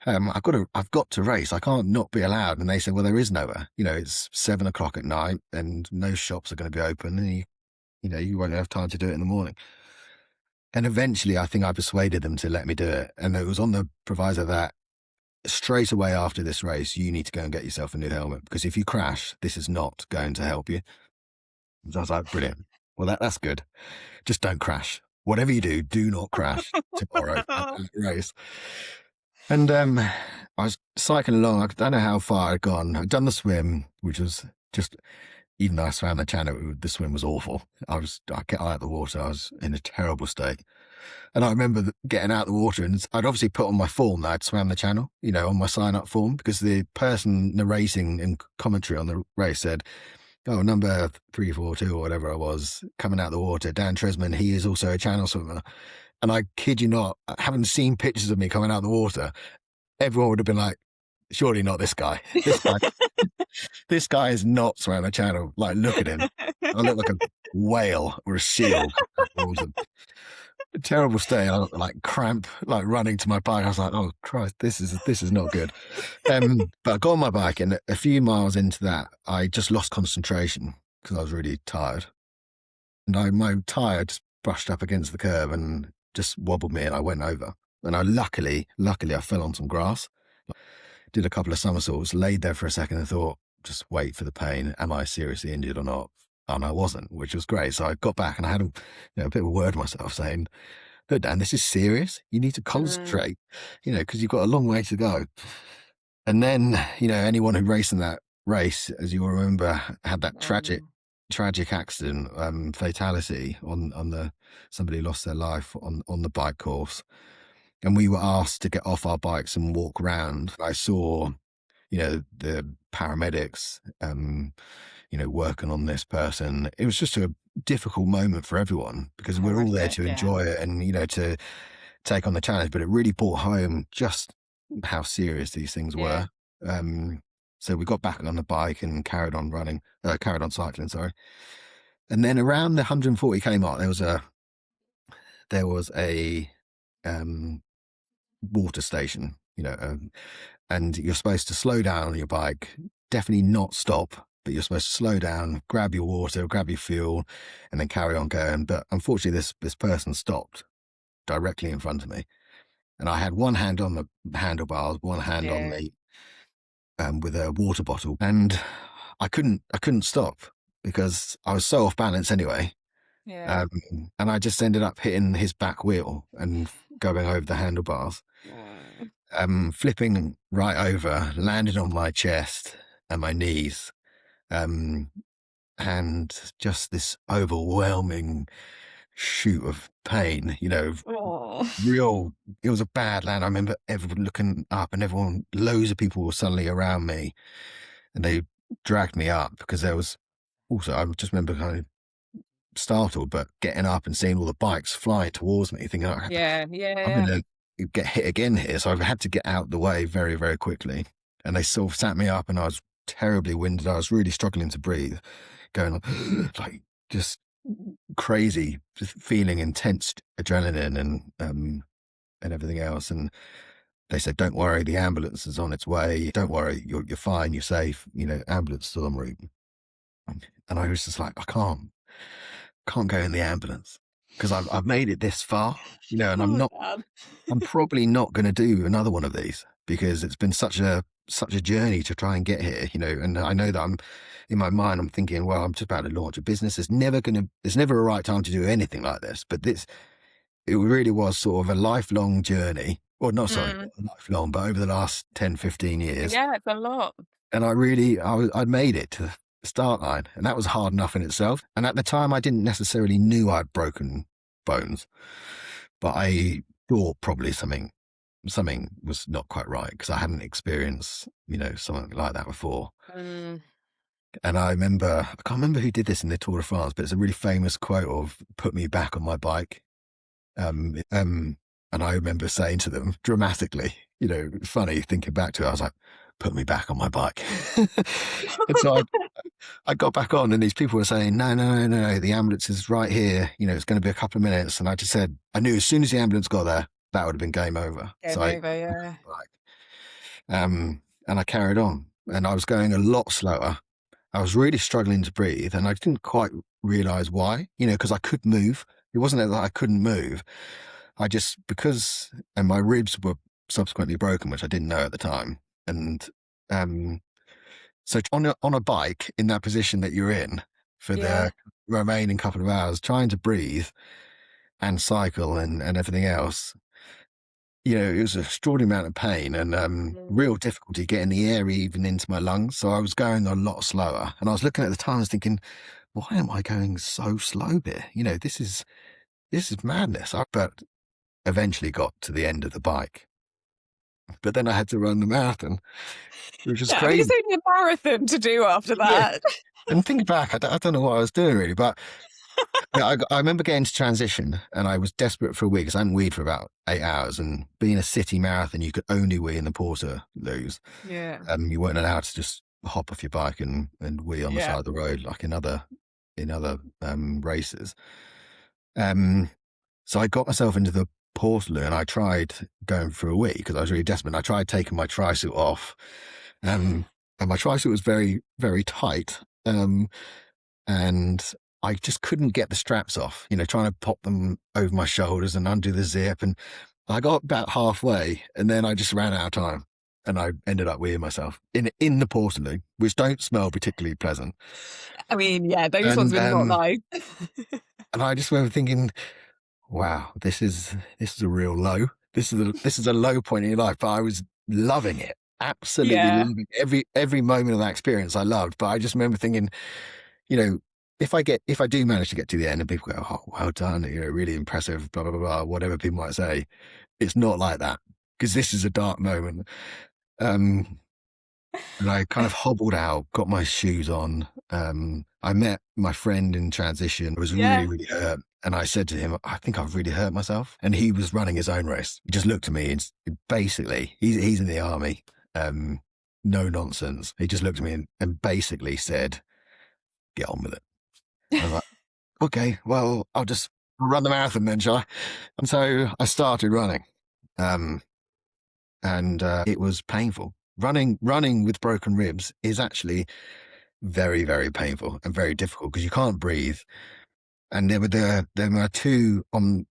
I've got to race. I can't not be allowed. And they said, well, there is nowhere. It's 7 o'clock at night and no shops are going to be open. And you won't have time to do it in the morning. And eventually I think I persuaded them to let me do it. And it was on the proviso that straight away after this race, you need to go and get yourself a new helmet because if you crash, this is not going to help you. So I was like, brilliant. Well, that's good. Just don't crash. Whatever you do, do not crash tomorrow at the race. And I was cycling along. I don't know how far I'd gone. I'd done the swim, which was just, even though I swam the channel, the swim was awful. I get out of the water. I was in a terrible state. And I remember getting out of the water and I'd obviously put on my form that I'd swam the channel, on my sign-up form, because the person narrating and commentary on the race said, oh, number 342 or whatever I was, coming out of the water, Dan Tresman, he is also a channel swimmer. And I kid you not, having seen pictures of me coming out of the water, everyone would have been like, surely not this guy. This guy is not swimming the channel. Like, look at him. I look like a whale or a seal. A terrible state. I like cramp, like running to my bike. I was like, oh Christ, this is not good. But I got on my bike and a few miles into that, I just lost concentration because I was really tired. And my tire just brushed up against the curb and just wobbled me and I went over. And I luckily I fell on some grass, did a couple of somersaults, laid there for a second and thought, just wait for the pain. Am I seriously injured or not? And I wasn't, which was great. So I got back and I had a bit of a word with myself saying, look, Dan, this is serious. You need to concentrate, because you've got a long way to go. And then, anyone who raced in that race, as you remember, had that tragic accident, fatality somebody lost their life on the bike course. And we were asked to get off our bikes and walk around. I saw, the paramedics, working on this person. It was just a difficult moment for everyone because we're all there to enjoy it and, to take on the challenge. But it really brought home just how serious these things were. So we got back on the bike and carried on cycling, sorry. And then around the 140k mark, there was a water station, and you're supposed to slow down on your bike, definitely not stop, but you're supposed to slow down, grab your water, grab your fuel, and then carry on going. But unfortunately, this person stopped directly in front of me. And I had one hand on the handlebars, one hand on the, with a water bottle. And I couldn't stop because I was so off balance anyway. Yeah. And I just ended up hitting his back wheel and going over the handlebars. Flipping right over, landed on my chest and my knees. And just this overwhelming shoot of pain, it was a bad land. I remember everyone looking up and loads of people were suddenly around me and they dragged me up because there was also, I just remember kind of startled, but getting up and seeing all the bikes flying towards me thinking, I'm going to get hit again here. So I had to get out the way very, very quickly. And they sort of sat me up and I was terribly winded. I was really struggling to breathe, going on like just crazy, just feeling intense adrenaline and everything else. And they said, don't worry, the ambulance is on its way. Don't worry, you're fine, you're safe. Ambulance is en route. And I was just like, I can't go in the ambulance because I've made it this far, and I'm probably not going to do another one of these because it's been such a journey to try and get here, and I know that in my mind, I'm thinking, well, I'm just about to launch a business. There's never a right time to do anything like this, but it really was sort of a lifelong journey. Well, not lifelong, but over the last 10, 15 years. Yeah, it's a lot. And I'd made it to the start line, and that was hard enough in itself. And at the time, I didn't necessarily knew I'd broken bones, but I thought probably something was not quite right because I hadn't experienced, something like that before. And I can't remember who did this in the Tour de France, but it's a really famous quote of "put me back on my bike." And I remember saying to them dramatically, funny thinking back to it, I was like, put me back on my bike. And so I got back on, and these people were saying, no, no, no, no, the ambulance is right here. It's going to be a couple of minutes. And I just said, I knew as soon as the ambulance got there, that would have been game over. So Game over, yeah. and I carried on, and I was going a lot slower. I was really struggling to breathe, and I didn't quite realize why, because I could move. It wasn't that I couldn't move. And my ribs were subsequently broken, which I didn't know at the time. And so on a bike in that position that you're in for Yeah. the remaining couple of hours, trying to breathe and cycle and everything else, it was an extraordinary amount of pain and real difficulty getting the air even into my lungs. So I was going a lot slower, and I was looking at the time, I was thinking, why am I going so slow here? This is madness. But eventually got to the end of the bike. But then I had to run the marathon, which was Yeah, I mean, it's crazy. only a marathon to do after Yeah. that. And thinking back, I don't know what I was doing really, but I remember getting to transition, and I was desperate for a wee because I hadn't weed for about 8 hours. And being a city marathon, you could only wee in the Portaloos. Yeah. You weren't allowed to just hop off your bike and wee on the side of the road like in other races. So I got myself into the Portaloo, and I tried going for a wee because I was really desperate. I tried taking my tri-suit off, and my tri-suit was very, very tight, and I just couldn't get the straps off, trying to pop them over my shoulders and undo the zip. And I got about halfway, and then I just ran out of time, and I ended up weeing myself in the Portaloo, which don't smell particularly pleasant. I mean, yeah, those ones And were not nice. and I just remember thinking, wow, this is a real low. This is a low point in your life, but I was loving it. Absolutely Yeah. loving every moment of that experience I loved. But I just remember thinking, if I do manage to get to the end and people go, oh, well done, really impressive, blah, blah, blah, blah, whatever people might say, it's not like that, because this is a dark moment. And I kind of hobbled out, got my shoes on. I met my friend in transition, was really, really hurt. And I said to him, I think I've really hurt myself. And he was running his own race. He just looked at me and basically, he's in the army, no nonsense. He just looked at me and basically said, get on with it. I was like, okay, well, I'll run the marathon then, shall I? And so I started running. And it was painful. Running with broken ribs is actually very, very painful and very difficult because you can't breathe. And there were two on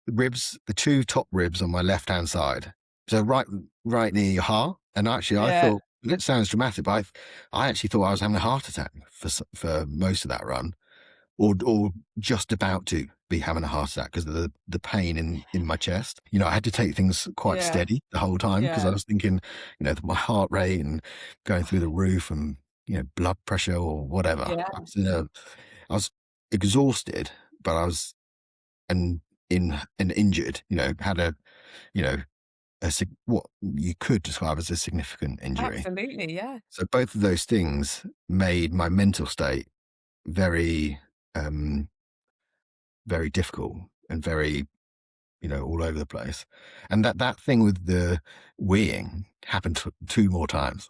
ribs, the two top ribs on my left hand side, so right near your heart. And actually, I thought, it sounds dramatic, but I actually thought I was having a heart attack for most of that run, or just about to be having a heart attack because of the pain in my chest. I had to take things quite steady the whole time because I was thinking, my heart rate and going through the roof and, blood pressure or whatever. I was exhausted, but I was injured, had what you could describe as a significant injury. Absolutely, yeah. So both of those things made my mental state very, very difficult and very, all over the place. And that thing with the weeing happened two more times.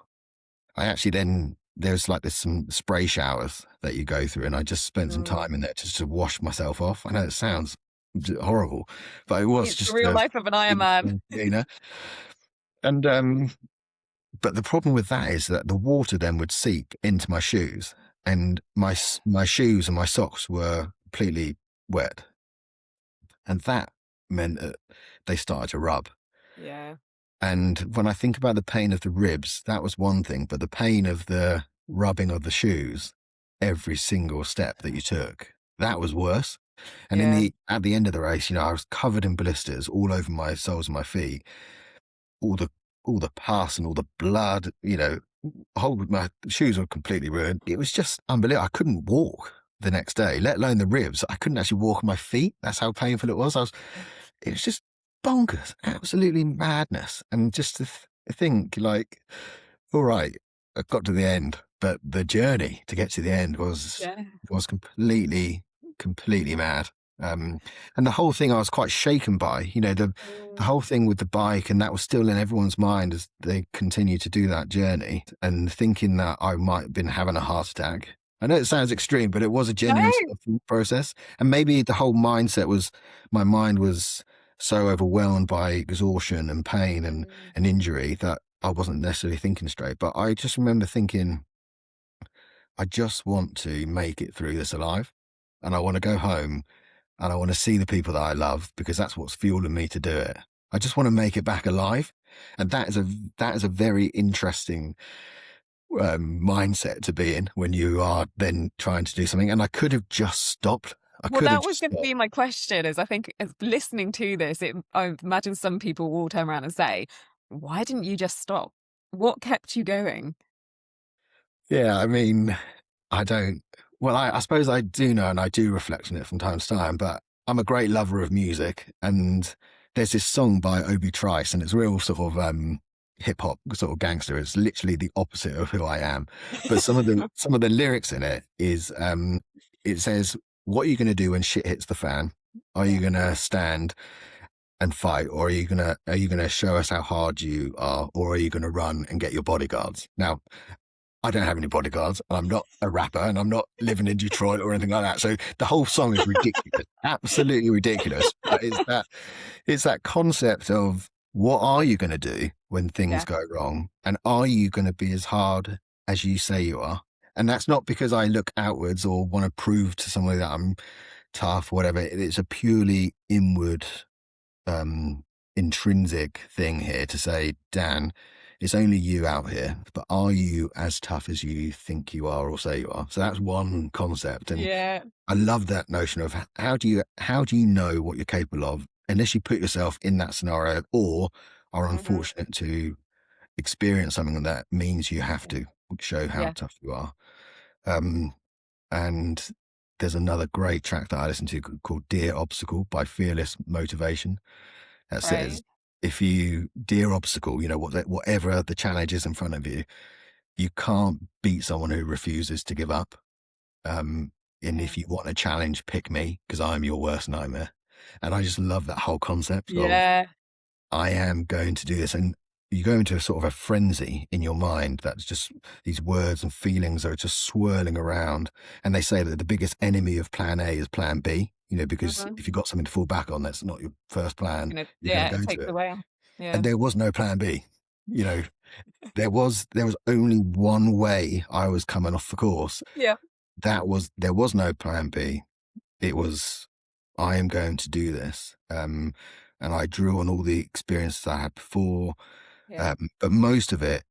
I actually then, there's some spray showers that you go through, and I just spent some time in there just to wash myself off. I know it sounds horrible, but it was It's just the real life of an Ironman. And but the problem with that is that the water then would seep into my shoes, and my shoes and my socks were completely wet, and that meant that they started to rub. Yeah. And when I think about the pain of the ribs, that was one thing, but the pain of the rubbing of the shoes, every single step that you took, that was worse. And at the end of the race, I was covered in blisters all over my soles of my feet, all the pus and all the blood, my shoes were completely ruined. It was just unbelievable. I couldn't walk the next day, let alone the ribs. I couldn't actually walk on my feet. That's how painful it was. It was just bonkers, absolutely madness. And just to think, like, all right, I got to the end, but the journey to get to the end was completely mad. Um, and the whole thing I was quite shaken by, the Mm. whole thing with the bike, and that was still in everyone's mind as they continue to do that journey, and thinking that I might have been having a heart attack. I know it sounds extreme, but it was a No. genuine sort of thought process. And maybe the whole mindset was, my mind was so overwhelmed by exhaustion and pain Mm. and injury that I wasn't necessarily thinking straight. But I just remember thinking, I just want to make it through this alive, and I want to go home, and I want to see the people that I love, because that's what's fueling me to do it. I just want to make it back alive. And that is a very interesting mindset to be in when you are then trying to do something. And I could have just stopped. I Well, could have that was just going to stopped. be my question. Is I think as listening to this, I imagine some people will turn around and say, "Why didn't you just stop? What kept you going?" Yeah, I mean, I don't. Well, I suppose I do know, and I do reflect on it from time to time. But I'm a great lover of music, and there's this song by Obi Trice, and it's real sort of hip hop, sort of gangster. It's literally the opposite of who I am. But some of the lyrics in it is, it says, "What are you going to do when shit hits the fan? Are you Yeah. going to stand and fight, or are you gonna show us how hard you are, or are you going to run and get your bodyguards?" Now, I don't have any bodyguards. I'm not a rapper, and I'm not living in Detroit or anything like that. So the whole song is ridiculous, absolutely ridiculous. But it's that concept of, what are you going to do when things Yeah. go wrong, and are you going to be as hard as you say you are? And that's not because I look outwards or want to prove to somebody that I'm tough, whatever. It's a purely inward, um, intrinsic thing here to say, Dan, it's only you out here, but are you as tough as you think you are or say you are? So that's one concept. And Yeah. I love that notion of, how do you know what you're capable of unless you put yourself in that scenario, or are Hmm. unfortunate to experience something that means you have to show how Yeah. tough you are. Um, and there's another great track that I listen to called Dear Obstacle by Fearless Motivation, that says, Right. if you, dear obstacle, whatever the challenge is in front of you, you can't beat someone who refuses to give up. Um, and Yeah. if you want a challenge, pick me, because I'm your worst nightmare. And I just love that whole concept of, Yeah. I am going to do this. And you go into a sort of a frenzy in your mind, that's just, these words and feelings are just swirling around. And they say that the biggest enemy of plan A is plan B, because Hmm. if you've got something to fall back on, that's not your first plan, you're going Yeah. to It go to takes it. away. Yeah. And there was no plan B. You know, there was only one way I was coming off the course. Yeah. There was no plan B. It was, I am going to do this. And I drew on all the experiences I had before. Yeah. But most of it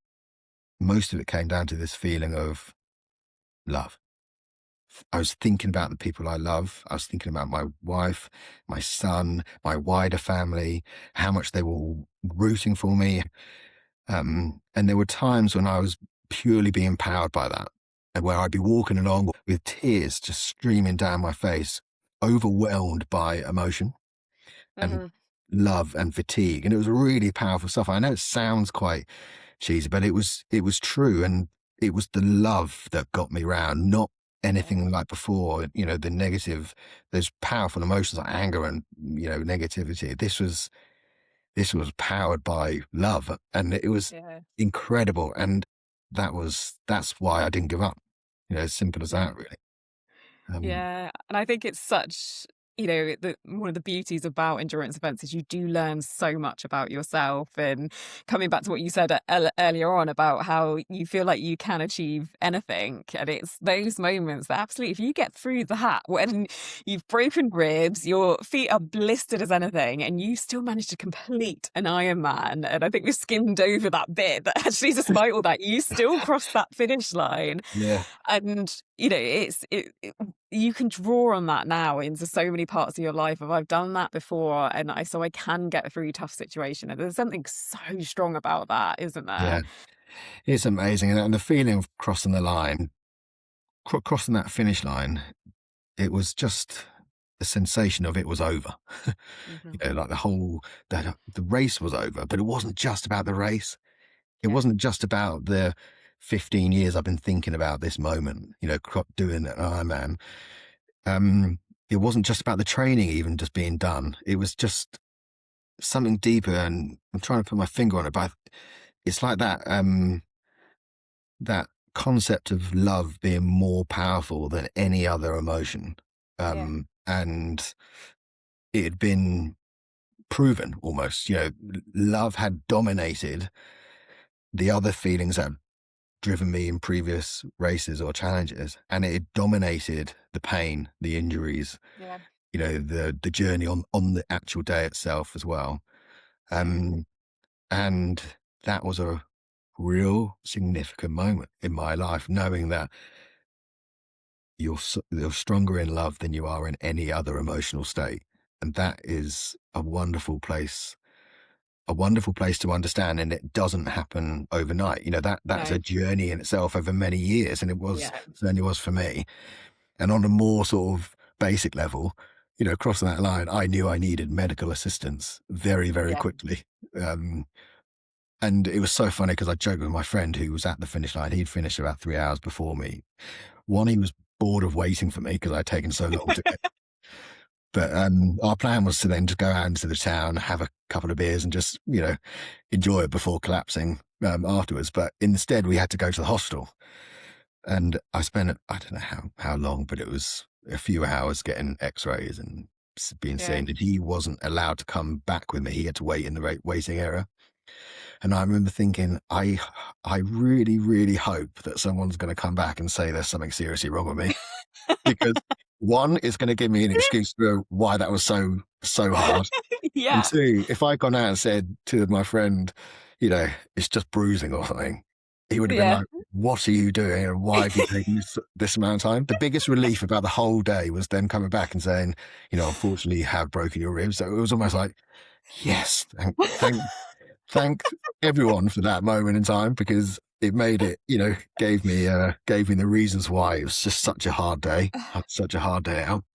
came down to this feeling of love. I was thinking about the people I love. I was thinking about my wife, my son, my wider family, how much they were all rooting for me. And there were times when I was purely being powered by that, and where I'd be walking along with tears just streaming down my face, overwhelmed by emotion and Hmm. love and fatigue. And it was really powerful stuff. I know it sounds quite cheesy, but it was true. And it was the love that got me round, not Yeah. anything like before, the negative, those powerful emotions like anger and, negativity. This was powered by love, and it was Yeah. incredible. And that's why I didn't give up. As simple as Yeah. that, really. Um, Yeah, and I think it's such, one of the beauties about endurance events is you do learn so much about yourself. And coming back to what you said earlier on about how you feel like you can achieve anything, and it's those moments that absolutely, if you get through that when you've broken ribs, your feet are blistered as anything, and you still manage to complete an Ironman, and I think we skimmed over that bit, that actually, despite all that, you still crossed that finish line. yeah, And you can draw on that now into so many parts of your life of, I've done that before, and I can get through tough situation, and there's something so strong about that, isn't there? yeah, it's amazing. And the feeling of crossing the line, crossing that finish line, it was just the sensation of, it was over. Hmm. Like the race was over, but it wasn't just about the race. It Yeah. wasn't just about the 15 years I've been thinking about this moment, doing an Ironman. it wasn't just about the training even just being done. It was just something deeper, and I'm trying to put my finger on it, but it's like that concept of love being more powerful than any other emotion. Yeah. And it had been proven almost, love had dominated the other feelings that had driven me in previous races or challenges, and it had dominated the pain, the injuries, Yeah. the journey on the actual day itself as well. Yeah. Um, and that was a real significant moment in my life, knowing that you're stronger in love than you are in any other emotional state. And that is a wonderful place to understand. And it doesn't happen overnight. That's No. a journey in itself over many years. And Yeah. certainly was for me. And on a more sort of basic level, crossing that line, I knew I needed medical assistance very, very Yeah. quickly. Um, and it was so funny because I joked with my friend who was at the finish line. He'd finished about 3 hours before me. One, he was bored of waiting for me because I'd taken so long to get. But our plan was to then just go out into the town, have a couple of beers, and just enjoy it before collapsing afterwards. But instead, we had to go to the hospital, and I spent, I don't know how long, but it was a few hours getting X-rays and being Yeah. seen. And he wasn't allowed to come back with me. He had to wait in the waiting area. And I remember thinking, I really, really hope that someone's going to come back and say there's something seriously wrong with me, because one, it's going to give me an excuse for why that was so hard. And Yeah. two, if I'd gone out and said to my friend, it's just bruising or something, he would have been Yeah. like, what are you doing? And why have you taken this amount of time? The biggest relief about the whole day was them coming back and saying, unfortunately you have broken your ribs. So it was almost like, yes, thank everyone for that moment in time, because it made it, gave me the reasons why. It was just such a hard day, such a hard day out.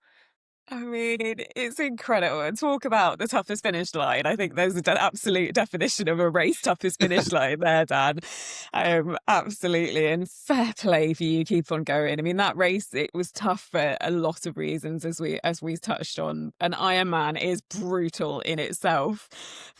I mean, it's incredible. And talk about the toughest finish line. I think there's an absolute definition of a race toughest finish line there, Dan. Absolutely. And fair play for you. Keep on going. I mean, that race, it was tough for a lot of reasons, as we touched on. An Ironman is brutal in itself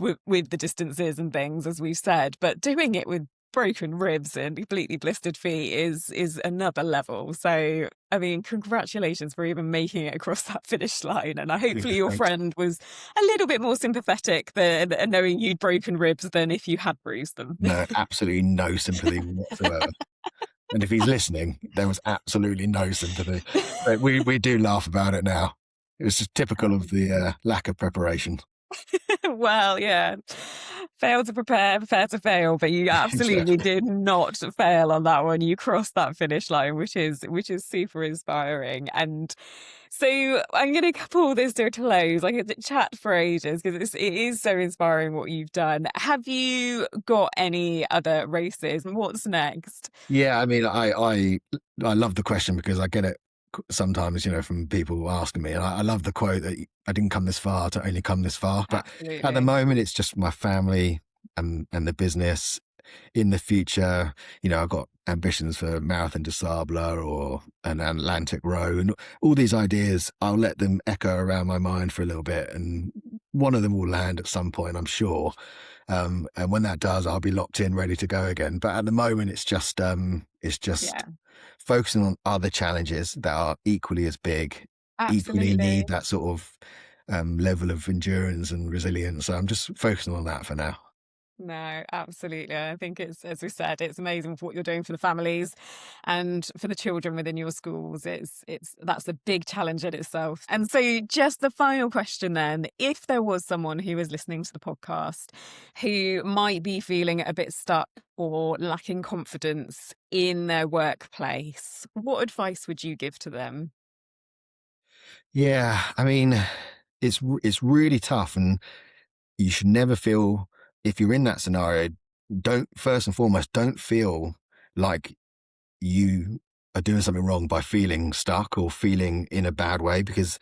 with the distances and things, as we've said, but doing it with broken ribs and completely blistered feet is another level. So, I mean, congratulations for even making it across that finish line. And Yeah, hopefully your thanks. friend was a little bit more sympathetic than knowing you'd broken ribs than if you had bruised them. No, absolutely no sympathy whatsoever. And if he's listening, there was absolutely no sympathy. But we do laugh about it now. It was just typical of the lack of preparation. Well, yeah. Fail to prepare, prepare to fail, but you absolutely Exactly. did not fail on that one. You crossed that finish line, which is super inspiring. And so I'm going to pull this to a close. I could chat for ages because it is so inspiring what you've done. Have you got any other races? And what's next? Yeah, I mean, I love the question because I get it sometimes, from people asking me, and I love the quote that I didn't come this far to only come this far. But at the Absolutely. moment, it's just my family and the business. In the future, I've got ambitions for Marathon des Sables or an Atlantic Row, and all these ideas. I'll let them echo around my mind for a little bit, and one of them will land at some point, I'm sure. And when that does, I'll be locked in, ready to go again. But at the moment, it's just Yeah, focusing on other challenges that are equally as big, equally need absolutely. that sort of level of endurance and resilience. So I'm just focusing on that for now. No, absolutely. I think it's, as we said, it's amazing for what you're doing for the families and for the children within your schools. That's a big challenge in itself. And so just the final question then, if there was someone who was listening to the podcast who might be feeling a bit stuck or lacking confidence in their workplace, what advice would you give to them? Yeah, I mean, it's really tough, and you should never feel, if you're in that scenario, don't, first and foremost, don't feel like you are doing something wrong by feeling stuck or feeling in a bad way, because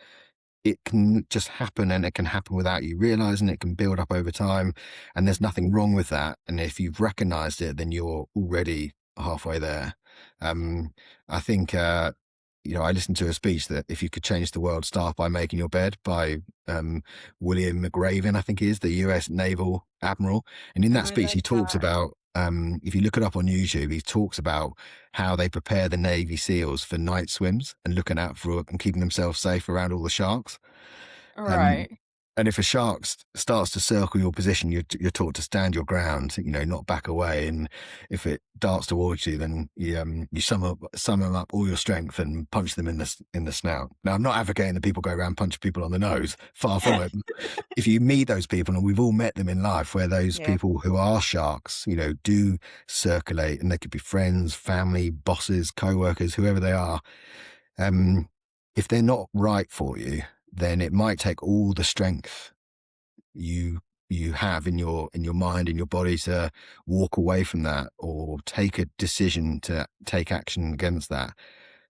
it can just happen, and it can happen without you realizing. It can build up over time, and there's nothing wrong with that. And if you've recognized it, then you're already halfway there. Um, I think I listened to a speech that if you could change the world, start by making your bed, by William McRaven, I think he is, the US Naval Admiral. And in Oh, that I speech, love he talks that. about, if you look it up on YouTube, he talks about how they prepare the Navy SEALs for night swims and looking out for and keeping themselves safe around all the sharks. Um, Right. and if a shark starts to circle your position, you're taught to stand your ground, not back away. And if it darts towards you, then you summon up all your strength and punch them in the snout. Now, I'm not advocating that people go around punching people on the nose. Far from it. If you meet those people, and we've all met them in life, where those Yeah. people who are sharks, do circulate, and they could be friends, family, bosses, co-workers, whoever they are. If they're not right for you, then it might take all the strength you you have in your mind, in your body, to walk away from that or take a decision to take action against that.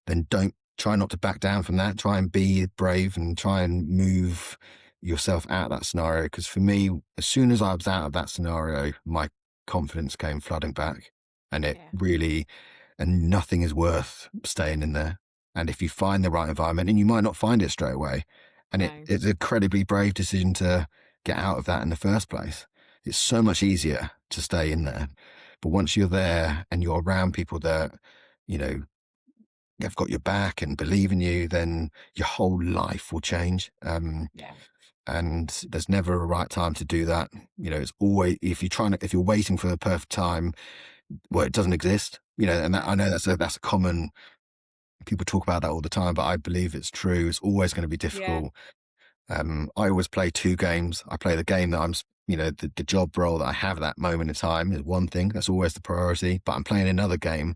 Then don't try not to back down from that. Try and be brave and try and move yourself out of that scenario. Because for me, as soon as I was out of that scenario, my confidence came flooding back, and it Yeah. really, and nothing is worth staying in there. And if you find the right environment, and you might not find it straight away, and No. it's an incredibly brave decision to get out of that in the first place. It's so much easier to stay in there. But once you're there and you're around people that, you know, have got your back and believe in you, then your whole life will change. Yeah. And there's never a right time to do that. It's always, if you're waiting for the perfect time, well, it doesn't exist. And that, No. I know that's a common, people talk about that all the time, but I believe it's true. It's always going to be Yeah. difficult. I always play two games. I play the game that the job role that I have at that moment in time is one thing. That's always the priority. But I'm playing another game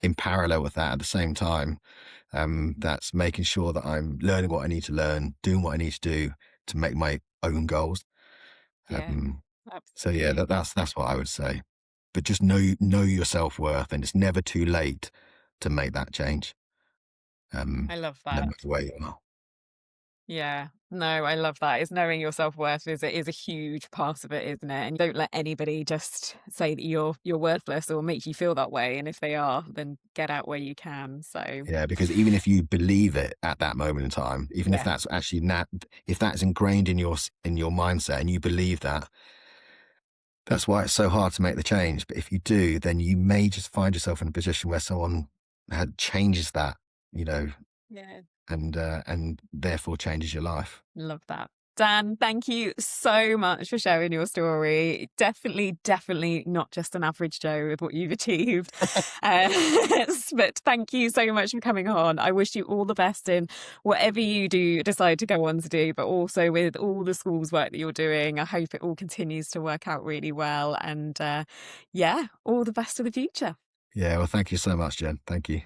in parallel with that at the same time. That's making sure that I'm learning what I need to learn, doing what I need to do to make my own goals. Yeah. So yeah, Absolutely. that's what I would say. But just know your self-worth, and it's never too late to make that change. I love No that. matter where you are. Yeah. No, I love that. Is knowing your self-worth is a huge part of it, isn't it? And don't let anybody just say that you're worthless or make you feel that way. And if they are, then get out where you can. So Yeah, because even if you believe it at that moment in time, even if yeah. that's actually if that's ingrained in your mindset and you believe that, that's why it's so hard to make the change. But if you do, then you may just find yourself in a position where someone changes that, you know, Yeah. and therefore changes your life. Love that. Dan, thank you so much for sharing your story. Definitely not just an average Joe with what you've achieved. Uh, but thank you so much for coming on. I wish you all the best in whatever you do decide to go on to do, but also with all the schools work that you're doing. I hope it all continues to work out really well. And yeah, all the best for the future. Yeah, well, thank you so much, Jen. Thank you.